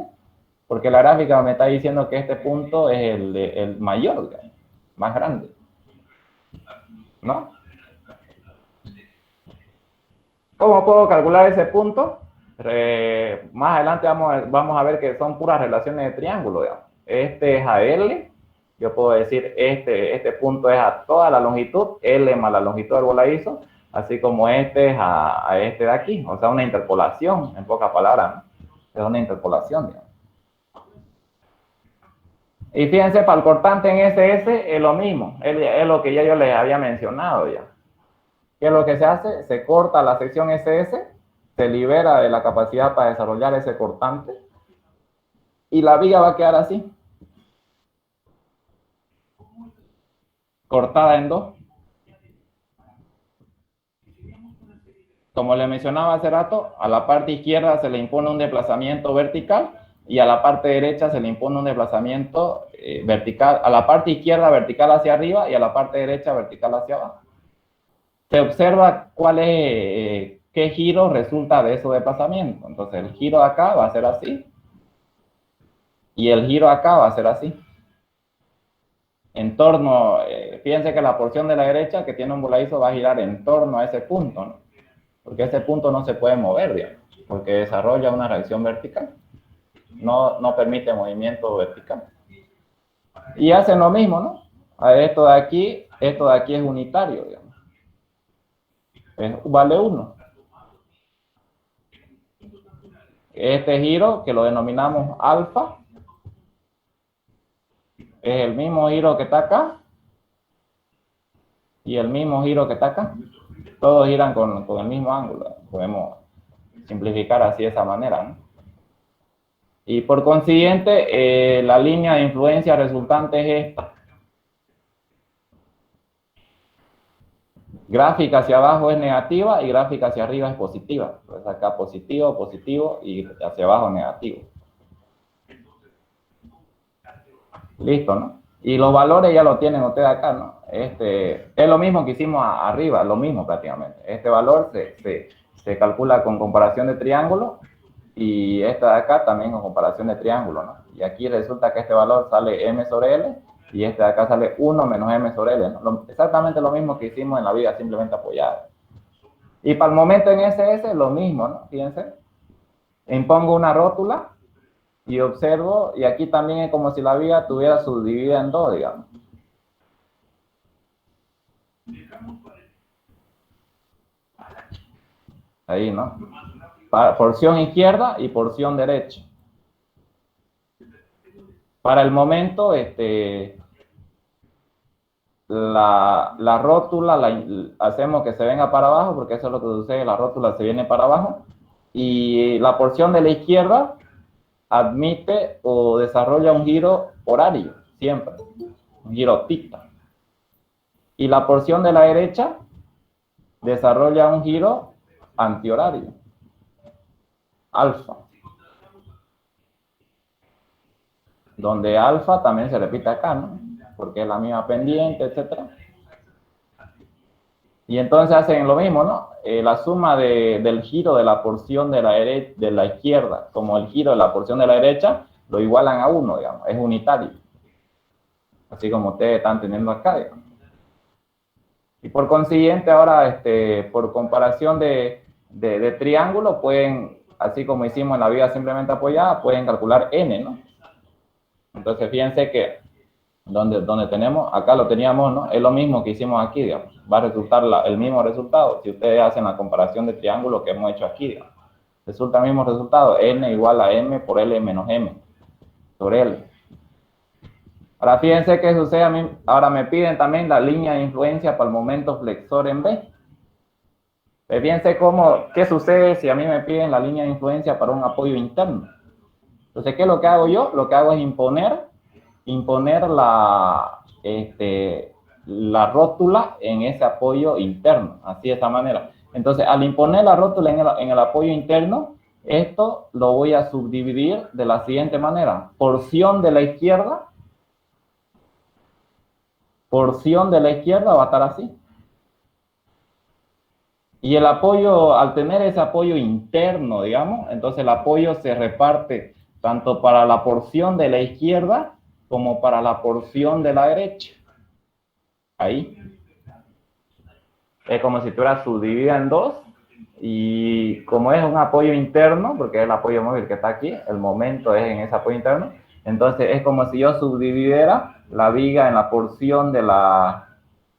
A: Porque la gráfica me está diciendo que este punto es el mayor, digamos, más grande, ¿no? ¿Cómo puedo calcular ese punto? Más adelante vamos a ver que son puras relaciones de triángulo, digamos. Este es a L, yo puedo decir este punto es a toda la longitud, L más la longitud del voladizo, así como este es a este de aquí, o sea, una interpolación, en pocas palabras, ¿no? Es una interpolación, digamos. Y fíjense, para el cortante en SS es lo mismo, es lo que ya yo les había mencionado ya. ¿Qué es lo que se hace? Se corta la sección SS, se libera de la capacidad para desarrollar ese cortante y la viga va a quedar así, cortada en dos. Como le mencionaba hace rato, a la parte izquierda se le impone un desplazamiento vertical y a la parte derecha se le impone un desplazamiento vertical, a la parte izquierda vertical hacia arriba y a la parte derecha vertical hacia abajo. Se observa qué giro resulta de esos desplazamientos. Entonces el giro de acá va a ser así y el giro acá va a ser así. En torno, fíjense que la porción de la derecha que tiene un voladizo va a girar en torno a ese punto, ¿no? Porque ese punto no se puede mover, digamos, porque desarrolla una reacción vertical. No permite movimiento vertical. Y hacen lo mismo, ¿no? A esto de aquí es unitario, digamos. Vale 1. Este giro, que lo denominamos alfa, es el mismo giro que está acá y el mismo giro que está acá. Todos giran con el mismo ángulo. Podemos simplificar así de esa manera, ¿no? Y por consiguiente, la línea de influencia resultante es esta. Gráfica hacia abajo es negativa y gráfica hacia arriba es positiva. Entonces acá positivo, positivo y hacia abajo negativo. Listo, ¿no? Y los valores ya lo tienen ustedes acá, ¿no? Es lo mismo que hicimos arriba, lo mismo prácticamente. Este valor se calcula con comparación de triángulo y esta de acá también con comparación de triángulo, ¿no? Y aquí resulta que este valor sale m sobre L y este de acá sale 1 menos m sobre L, ¿no? Exactamente lo mismo que hicimos en la viga simplemente apoyada. Y para el momento en SS lo mismo, ¿no? Fíjense. Impongo una rótula y observo, y aquí también es como si la viga tuviera subdividida en dos, digamos. Ahí, ¿no? Porción izquierda y porción derecha. Para el momento, la rótula hacemos que se venga para abajo, porque eso es lo que sucede, la rótula se viene para abajo, y la porción de la izquierda admite o desarrolla un giro horario, siempre, un giro theta. Y la porción de la derecha desarrolla un giro antihorario, alfa. Donde alfa también se repite acá, ¿no? Porque es la misma pendiente, etc. Y entonces hacen lo mismo, ¿no? La suma del giro de la porción de la izquierda como el giro de la porción de la derecha lo igualan a 1, digamos, es unitario. Así como ustedes están teniendo acá, digamos. Y por consiguiente, ahora, por comparación de triángulo, pueden, así como hicimos en la viga simplemente apoyada, pueden calcular n, ¿no? Entonces, fíjense que donde tenemos, acá lo teníamos, ¿no? Es lo mismo que hicimos aquí, digamos. Va a resultar el mismo resultado. Si ustedes hacen la comparación de triángulo que hemos hecho aquí, digamos. Resulta el mismo resultado, n igual a m por l menos m sobre l. Ahora fíjense qué sucede a mí. Ahora me piden también la línea de influencia para el momento flexor en B. Fíjense qué sucede si a mí me piden la línea de influencia para un apoyo interno. Entonces, ¿qué es lo que hago yo? Lo que hago es imponer la rótula en ese apoyo interno, así de esta manera. Entonces, al imponer la rótula en el apoyo interno, esto lo voy a subdividir de la siguiente manera. Porción de la izquierda va a estar así. Y el apoyo, al tener ese apoyo interno, digamos, entonces el apoyo se reparte tanto para la porción de la izquierda como para la porción de la derecha. Ahí. Es como si estuviera subdividida en dos. Y como es un apoyo interno, porque es el apoyo móvil que está aquí, el momento es en ese apoyo interno, entonces es como si yo subdividiera la viga en la porción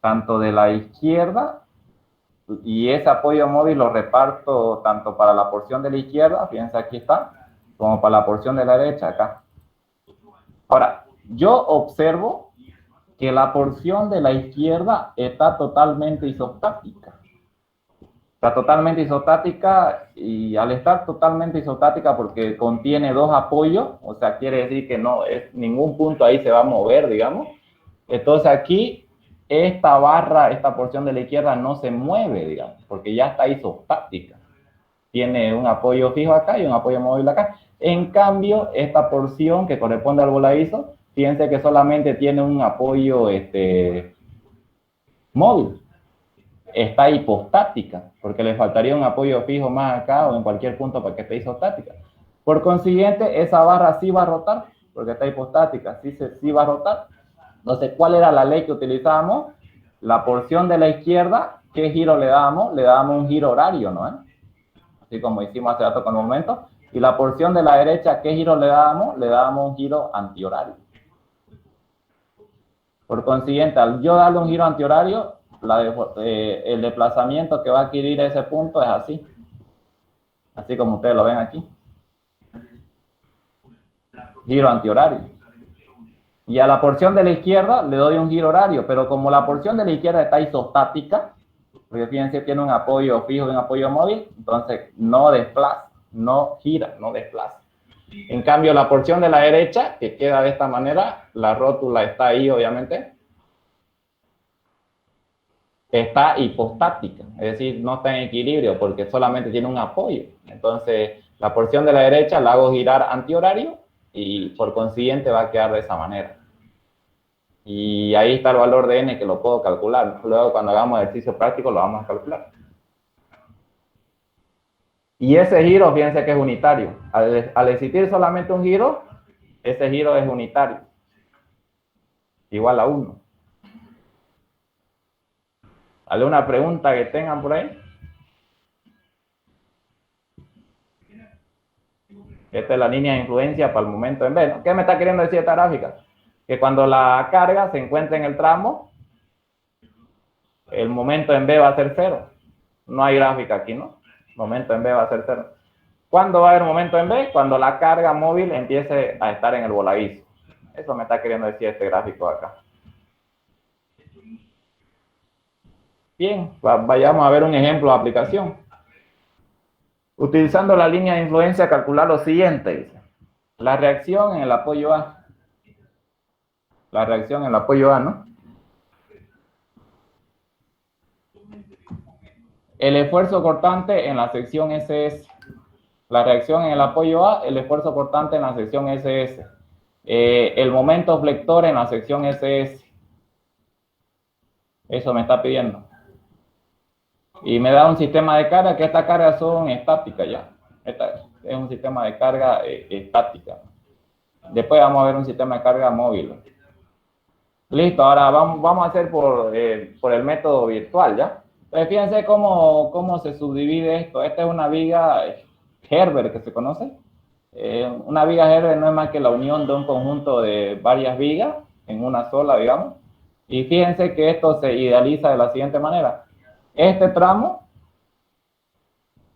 A: tanto de la izquierda, y ese apoyo móvil lo reparto tanto para la porción de la izquierda, fíjense aquí está, como para la porción de la derecha, acá. Ahora, yo observo que la porción de la izquierda está totalmente isostática. Está totalmente isostática, y al estar totalmente isostática porque contiene dos apoyos, o sea, quiere decir que no es ningún punto ahí se va a mover, digamos. Entonces aquí esta barra, esta porción de la izquierda no se mueve, digamos, porque ya está isostática. Tiene un apoyo fijo acá y un apoyo móvil acá. En cambio, esta porción que corresponde al voladizo, fíjense que solamente tiene un apoyo móvil. Está hipostática, porque le faltaría un apoyo fijo más acá o en cualquier punto para que esté isostática. Por consiguiente, esa barra sí va a rotar, porque está hipostática, sí va a rotar. Entonces, ¿cuál era la ley que utilizábamos? La porción de la izquierda, ¿qué giro le dábamos? Le dábamos un giro horario, ¿no? Así como hicimos hace rato con el momento. Y la porción de la derecha, ¿qué giro le dábamos? Le dábamos un giro antihorario. Por consiguiente, al yo darle un giro antihorario, el desplazamiento que va a adquirir ese punto es así. Así como ustedes lo ven aquí. Giro antihorario. Y a la porción de la izquierda le doy un giro horario, pero como la porción de la izquierda está isostática, porque fíjense, tiene un apoyo fijo y un apoyo móvil, entonces no desplaza, no gira, no desplaza. En cambio, la porción de la derecha, que queda de esta manera, la rótula está ahí, obviamente, está hipostática, es decir, no está en equilibrio porque solamente tiene un apoyo. Entonces, la porción de la derecha la hago girar antihorario y por consiguiente va a quedar de esa manera. Y ahí está el valor de n que lo puedo calcular. Luego, cuando hagamos ejercicio práctico, lo vamos a calcular. Y ese giro, fíjense que es unitario. Al existir solamente un giro, ese giro es unitario. Igual a 1. ¿Alguna pregunta que tengan por ahí? Esta es la línea de influencia para el momento en B, ¿no? ¿Qué me está queriendo decir esta gráfica? Que cuando la carga se encuentra en el tramo, el momento en B va a ser 0. No hay gráfica aquí, ¿no? Momento en B va a ser 0. ¿Cuándo va a haber momento en B? Cuando la carga móvil empiece a estar en el voladizo. Eso me está queriendo decir este gráfico de acá. Bien, vayamos a ver un ejemplo de aplicación. Utilizando la línea de influencia, calcular lo siguiente. Dice. La reacción en el apoyo A. La reacción en el apoyo A, ¿no? El esfuerzo cortante en la sección SS. La reacción en el apoyo A, el esfuerzo cortante en la sección SS. El momento flector en la sección SS. Eso me está pidiendo. Y me da un sistema de carga, que estas cargas son estáticas ya. Esta es un sistema de carga estática. Después vamos a ver un sistema de carga móvil. Listo, ahora vamos a hacer por el método virtual, ¿ya? Entonces, fíjense cómo se subdivide esto. Esta es una viga Herbert, que se conoce. Una viga Herbert no es más que la unión de un conjunto de varias vigas en una sola, digamos. Y fíjense que esto se idealiza de la siguiente manera. Este tramo,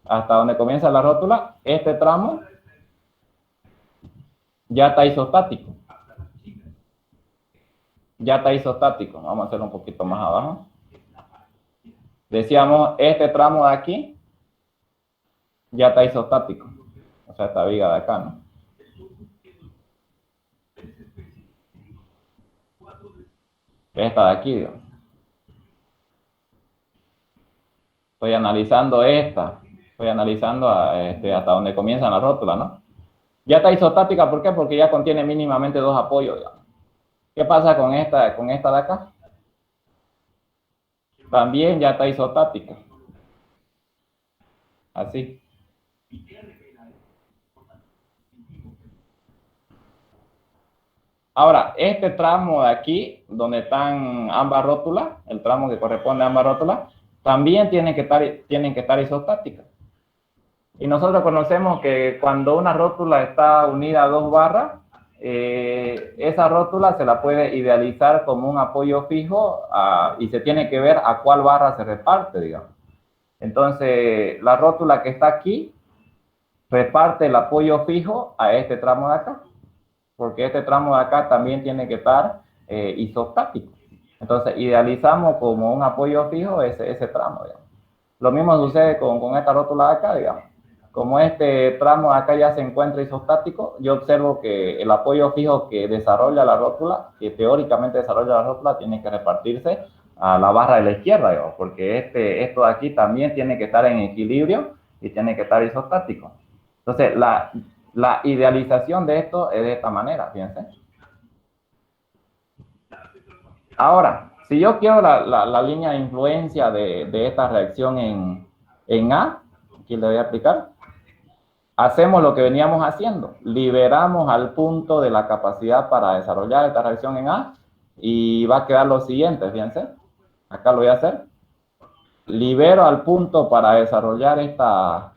A: hasta donde comienza la rótula, este tramo ya está isostático. Ya está isostático. Vamos a hacerlo un poquito más abajo. Decíamos, este tramo de aquí ya está isostático. O sea, esta viga de acá, ¿no? Esta de aquí, digamos. Estoy analizando esta. Estoy analizando hasta donde comienzan las rótulas, ¿no? Ya está isostática, ¿por qué? Porque ya contiene mínimamente dos apoyos, digamos. ¿Qué pasa con esta de acá? También ya está isostática. Así. Ahora, este tramo de aquí, donde están ambas rótulas, el tramo que corresponde a ambas rótulas, también tienen que estar isostáticas. Y nosotros conocemos que cuando una rótula está unida a dos barras, esa rótula se la puede idealizar como un apoyo fijo y se tiene que ver a cuál barra se reparte, digamos. Entonces, la rótula que está aquí reparte el apoyo fijo a este tramo de acá, porque este tramo de acá también tiene que estar isostático. Entonces, idealizamos como un apoyo fijo ese tramo, digamos. Lo mismo sucede con esta rótula de acá, digamos. Como este tramo de acá ya se encuentra isostático, yo observo que el apoyo fijo que desarrolla la rótula, que teóricamente desarrolla la rótula, tiene que repartirse a la barra de la izquierda, digamos, porque esto de aquí también tiene que estar en equilibrio y tiene que estar isostático. Entonces, la idealización de esto es de esta manera, fíjense. Ahora, si yo quiero la línea de influencia de esta reacción en A, aquí le voy a aplicar, hacemos lo que veníamos haciendo, liberamos al punto de la capacidad para desarrollar esta reacción en A y va a quedar lo siguiente, fíjense, acá lo voy a hacer, libero al punto para desarrollar esta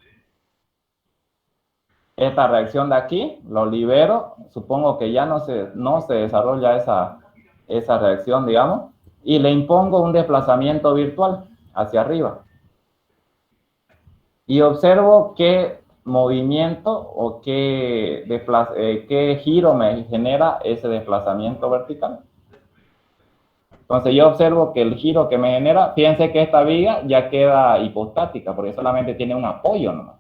A: reacción de aquí, lo libero, supongo que ya no se desarrolla esa reacción, digamos, y le impongo un desplazamiento virtual hacia arriba. Y observo qué movimiento o qué giro me genera ese desplazamiento vertical. Entonces yo observo que el giro que me genera, fíjense que esta viga ya queda hipostática, porque solamente tiene un apoyo nomás.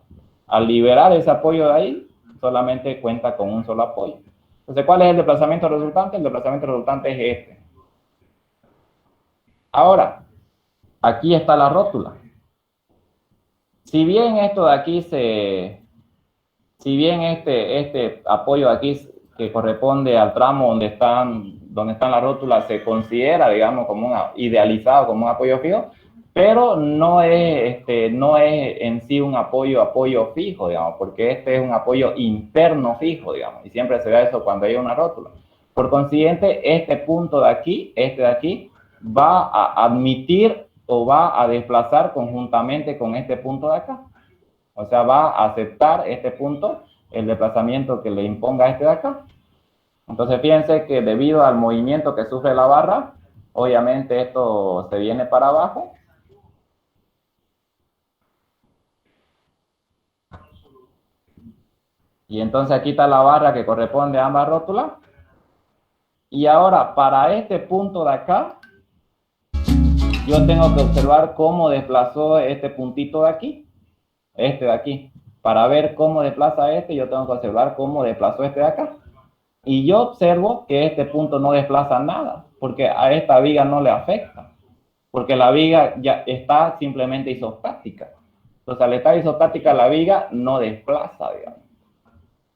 A: Al liberar ese apoyo de ahí, solamente cuenta con un solo apoyo. Entonces, ¿cuál es el desplazamiento resultante? El desplazamiento resultante es este. Ahora, aquí está la rótula. Si bien esto de aquí si bien este apoyo de aquí que corresponde al tramo donde están las rótulas se considera, digamos, idealizado como un apoyo fijo, pero no es en sí un apoyo fijo, digamos, porque este es un apoyo interno fijo, digamos, y siempre se da eso cuando hay una rótula. Por consiguiente, este punto de aquí, va a admitir o va a desplazar conjuntamente con este punto de acá. O sea, va a aceptar este punto, el desplazamiento que le imponga este de acá. Entonces, fíjense que debido al movimiento que sufre la barra, obviamente esto se viene para abajo. Y entonces aquí está la barra que corresponde a ambas rótulas. Y ahora, para este punto de acá, yo tengo que observar cómo desplazó este puntito de aquí, este de aquí. Para ver cómo desplaza yo tengo que observar cómo desplazó este de acá. Y yo observo que este punto no desplaza nada, porque a esta viga no le afecta, porque la viga ya está simplemente isostática. Entonces, al estar isostática, la viga no desplaza, digamos.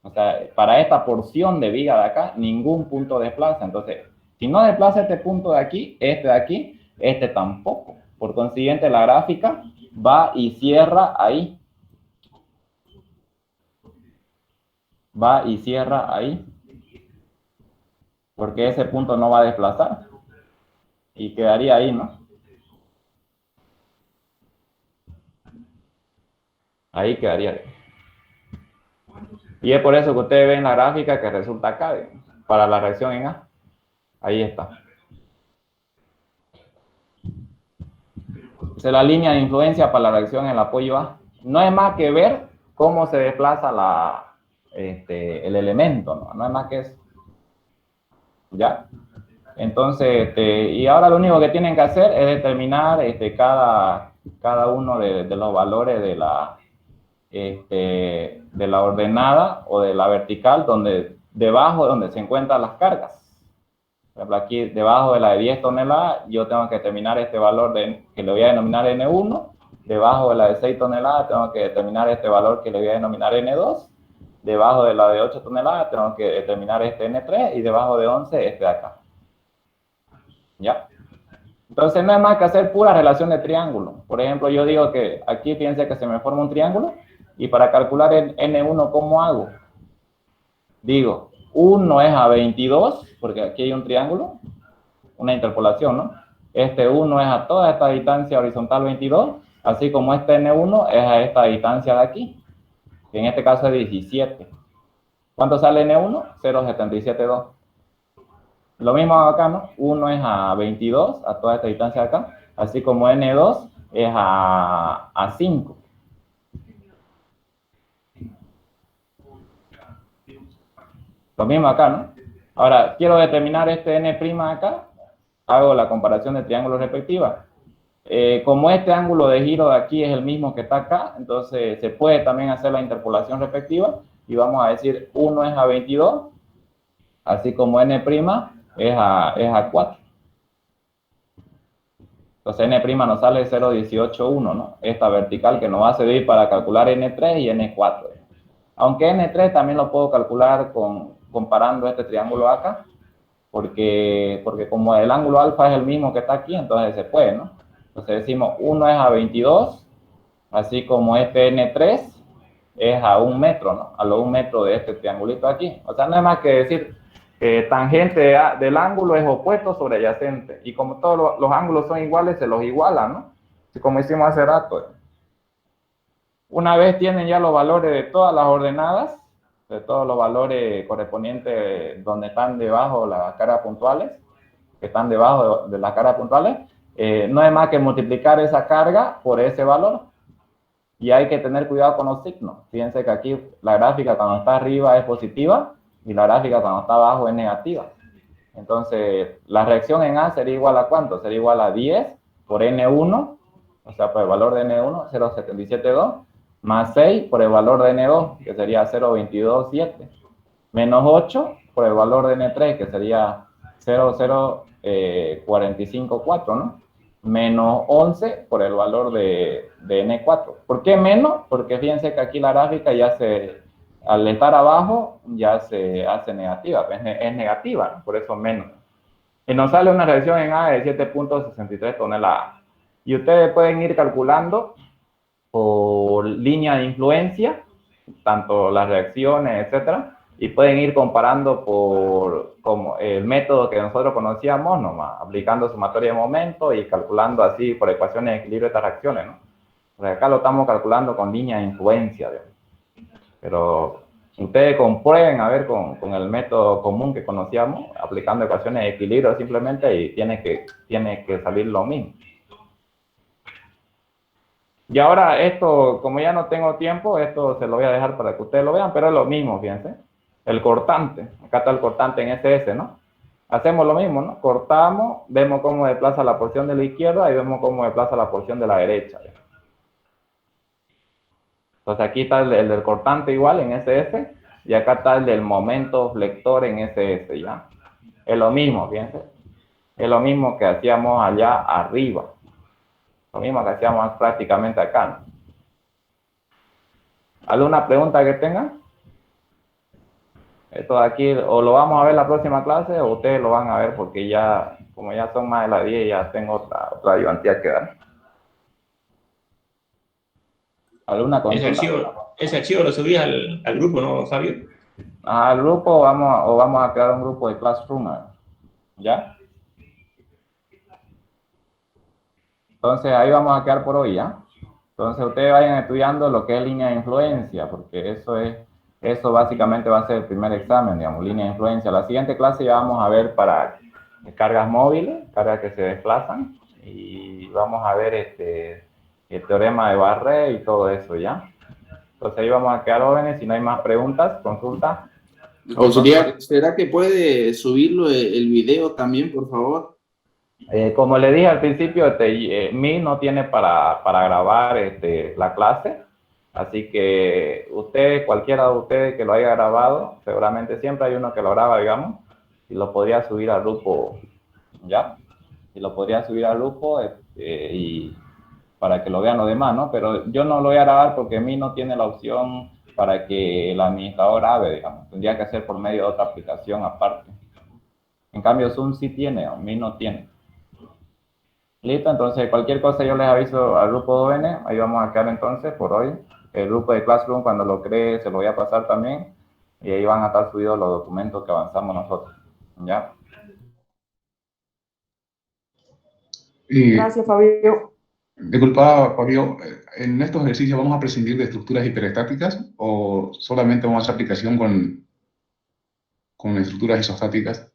A: O sea, para esta porción de viga de acá, ningún punto desplaza. Entonces, si no desplaza este punto de aquí, este tampoco. Por consiguiente, la gráfica va y cierra ahí. Va y cierra ahí. Porque ese punto no va a desplazar. Y quedaría ahí, ¿no? Ahí quedaría. Y es por eso que ustedes ven la gráfica que resulta acá, para la reacción en A. Ahí está. Esa es la línea de influencia para la reacción en el apoyo A. No es más que ver cómo se desplaza el elemento, ¿no? No es más que eso. ¿Ya? Entonces, y ahora lo único que tienen que hacer es determinar cada uno de los valores de la ordenada o de la vertical, debajo de donde se encuentran las cargas. Por ejemplo, aquí debajo de la de 10 toneladas, yo tengo que determinar este valor que le voy a denominar N1. Debajo de la de 6 toneladas, tengo que determinar este valor que le voy a denominar N2. Debajo de la de 8 toneladas, tengo que determinar este N3. Y debajo de 11, este de acá. ¿Ya? Entonces, no es más que hacer pura relación de triángulo. Por ejemplo, yo digo que aquí, fíjense que se me forma un triángulo. Y para calcular el N1, ¿cómo hago? Digo, 1 es a 22, porque aquí hay un triángulo, una interpolación, ¿no? Este 1 es a toda esta distancia horizontal 22, así como este N1 es a esta distancia de aquí, que en este caso es 17. ¿Cuánto sale N1? 0,772. Lo mismo acá, ¿no? 1 es a 22, a toda esta distancia de acá, así como N2 es a 5. Lo mismo acá, ¿no? Ahora, quiero determinar este N' acá, hago la comparación de triángulos respectivas. Como este ángulo de giro de aquí es el mismo que está acá, entonces se puede también hacer la interpolación respectiva y vamos a decir 1 es a 22, así como N' es a 4. Entonces N' nos sale 0,181, ¿no? Esta vertical que nos va a servir para calcular N3 y N4. Aunque N3 también lo puedo calcular comparando este triángulo acá, porque como el ángulo alfa es el mismo que está aquí, entonces se puede, ¿no? Entonces decimos 1 es a 22, así como este N3 es a 1 metro, ¿no? A lo 1 metro de este triangulito aquí. O sea, no es más que decir tangente del ángulo es opuesto sobre adyacente. Y como todos los ángulos son iguales, se los igualan, ¿no? Así como hicimos hace rato. Una vez tienen ya los valores de todas las ordenadas, de todos los valores correspondientes donde están debajo las cargas puntuales, que están debajo de las cargas puntuales, no es más que multiplicar esa carga por ese valor. Y hay que tener cuidado con los signos. Fíjense que aquí la gráfica cuando está arriba es positiva y la gráfica cuando está abajo es negativa. Entonces, la reacción en A sería igual a ¿cuánto? Sería igual a 10 por N1, o sea, por el valor de N1, 0,772, más 6 por el valor de N2, que sería 0,227, menos 8 por el valor de N3, que sería 0,0454, ¿no? Menos 11 por el valor de N4. ¿Por qué menos? Porque fíjense que aquí la gráfica ya al estar abajo, ya se hace negativa, es negativa, ¿no? Por eso menos. Y nos sale una reacción en A de 7,63 toneladas. Y ustedes pueden ir calculando por línea de influencia, tanto las reacciones, etcétera, y pueden ir comparando como el método que nosotros conocíamos, nomás, aplicando sumatoria de momento y calculando así por ecuaciones de equilibrio de estas reacciones, ¿no? Porque acá lo estamos calculando con línea de influencia, digamos. Pero ustedes comprueben a ver con el método común que conocíamos, aplicando ecuaciones de equilibrio simplemente, y tiene que salir lo mismo. Y ahora esto, como ya no tengo tiempo, esto se lo voy a dejar para que ustedes lo vean, pero es lo mismo, fíjense. El cortante, acá está el cortante en SS, ¿no? Hacemos lo mismo, ¿no? Cortamos, vemos cómo desplaza la porción de la izquierda y vemos cómo desplaza la porción de la derecha. Entonces aquí está el del cortante igual en SS y acá está el del momento flector en SS, ¿ya? Es lo mismo, fíjense. Es lo mismo que hacíamos allá arriba. Lo mismo que hacíamos prácticamente acá, ¿no? ¿Alguna pregunta que tengan? Esto de aquí o lo vamos a ver la próxima clase o ustedes lo van a ver porque ya, como ya son más de las 10, ya tengo otra ayudantía que dar. ¿Alguna consulta?
C: Ese archivo lo subí al grupo, ¿no, Fabio?
A: Al grupo vamos a crear un grupo de Classroom, ¿ya? Entonces ahí vamos a quedar por hoy, ¿ya? Entonces ustedes vayan estudiando lo que es línea de influencia, porque eso básicamente va a ser el primer examen, digamos, línea de influencia. La siguiente clase ya vamos a ver para cargas móviles, cargas que se desplazan, y vamos a ver el teorema de Barré y todo eso, ¿ya? Entonces ahí vamos a quedar jóvenes. Si no hay más preguntas, consultas.
D: Auxiliar, ¿será que puede subirlo el video también, por favor?
A: Como le dije al principio, Mi no tiene para grabar la clase, así que usted, cualquiera de ustedes que lo haya grabado, seguramente siempre hay uno que lo graba, digamos, y lo podría subir al grupo, ¿ya? Y lo podría subir al grupo y para que lo vean los demás, ¿no? Pero yo no lo voy a grabar porque Mi no tiene la opción para que el administrador grabe, digamos. Tendría que ser por medio de otra aplicación aparte. En cambio, Zoom sí tiene, Mi no tiene. Listo, entonces cualquier cosa yo les aviso al grupo de ON, ahí vamos a quedar entonces por hoy. El grupo de Classroom cuando lo cree se lo voy a pasar también y ahí van a estar subidos los documentos que avanzamos nosotros. ¿Ya?
D: Y
E: Gracias, Fabio.
D: disculpa, Fabio, ¿en estos ejercicios vamos a prescindir de estructuras hiperestáticas o solamente vamos a hacer aplicación con estructuras isostáticas?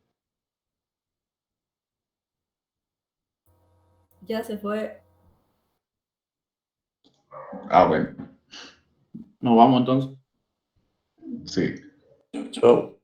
E: Ya se fue.
D: Ah, bueno,
C: Nos vamos entonces.
D: sí.
B: Chao.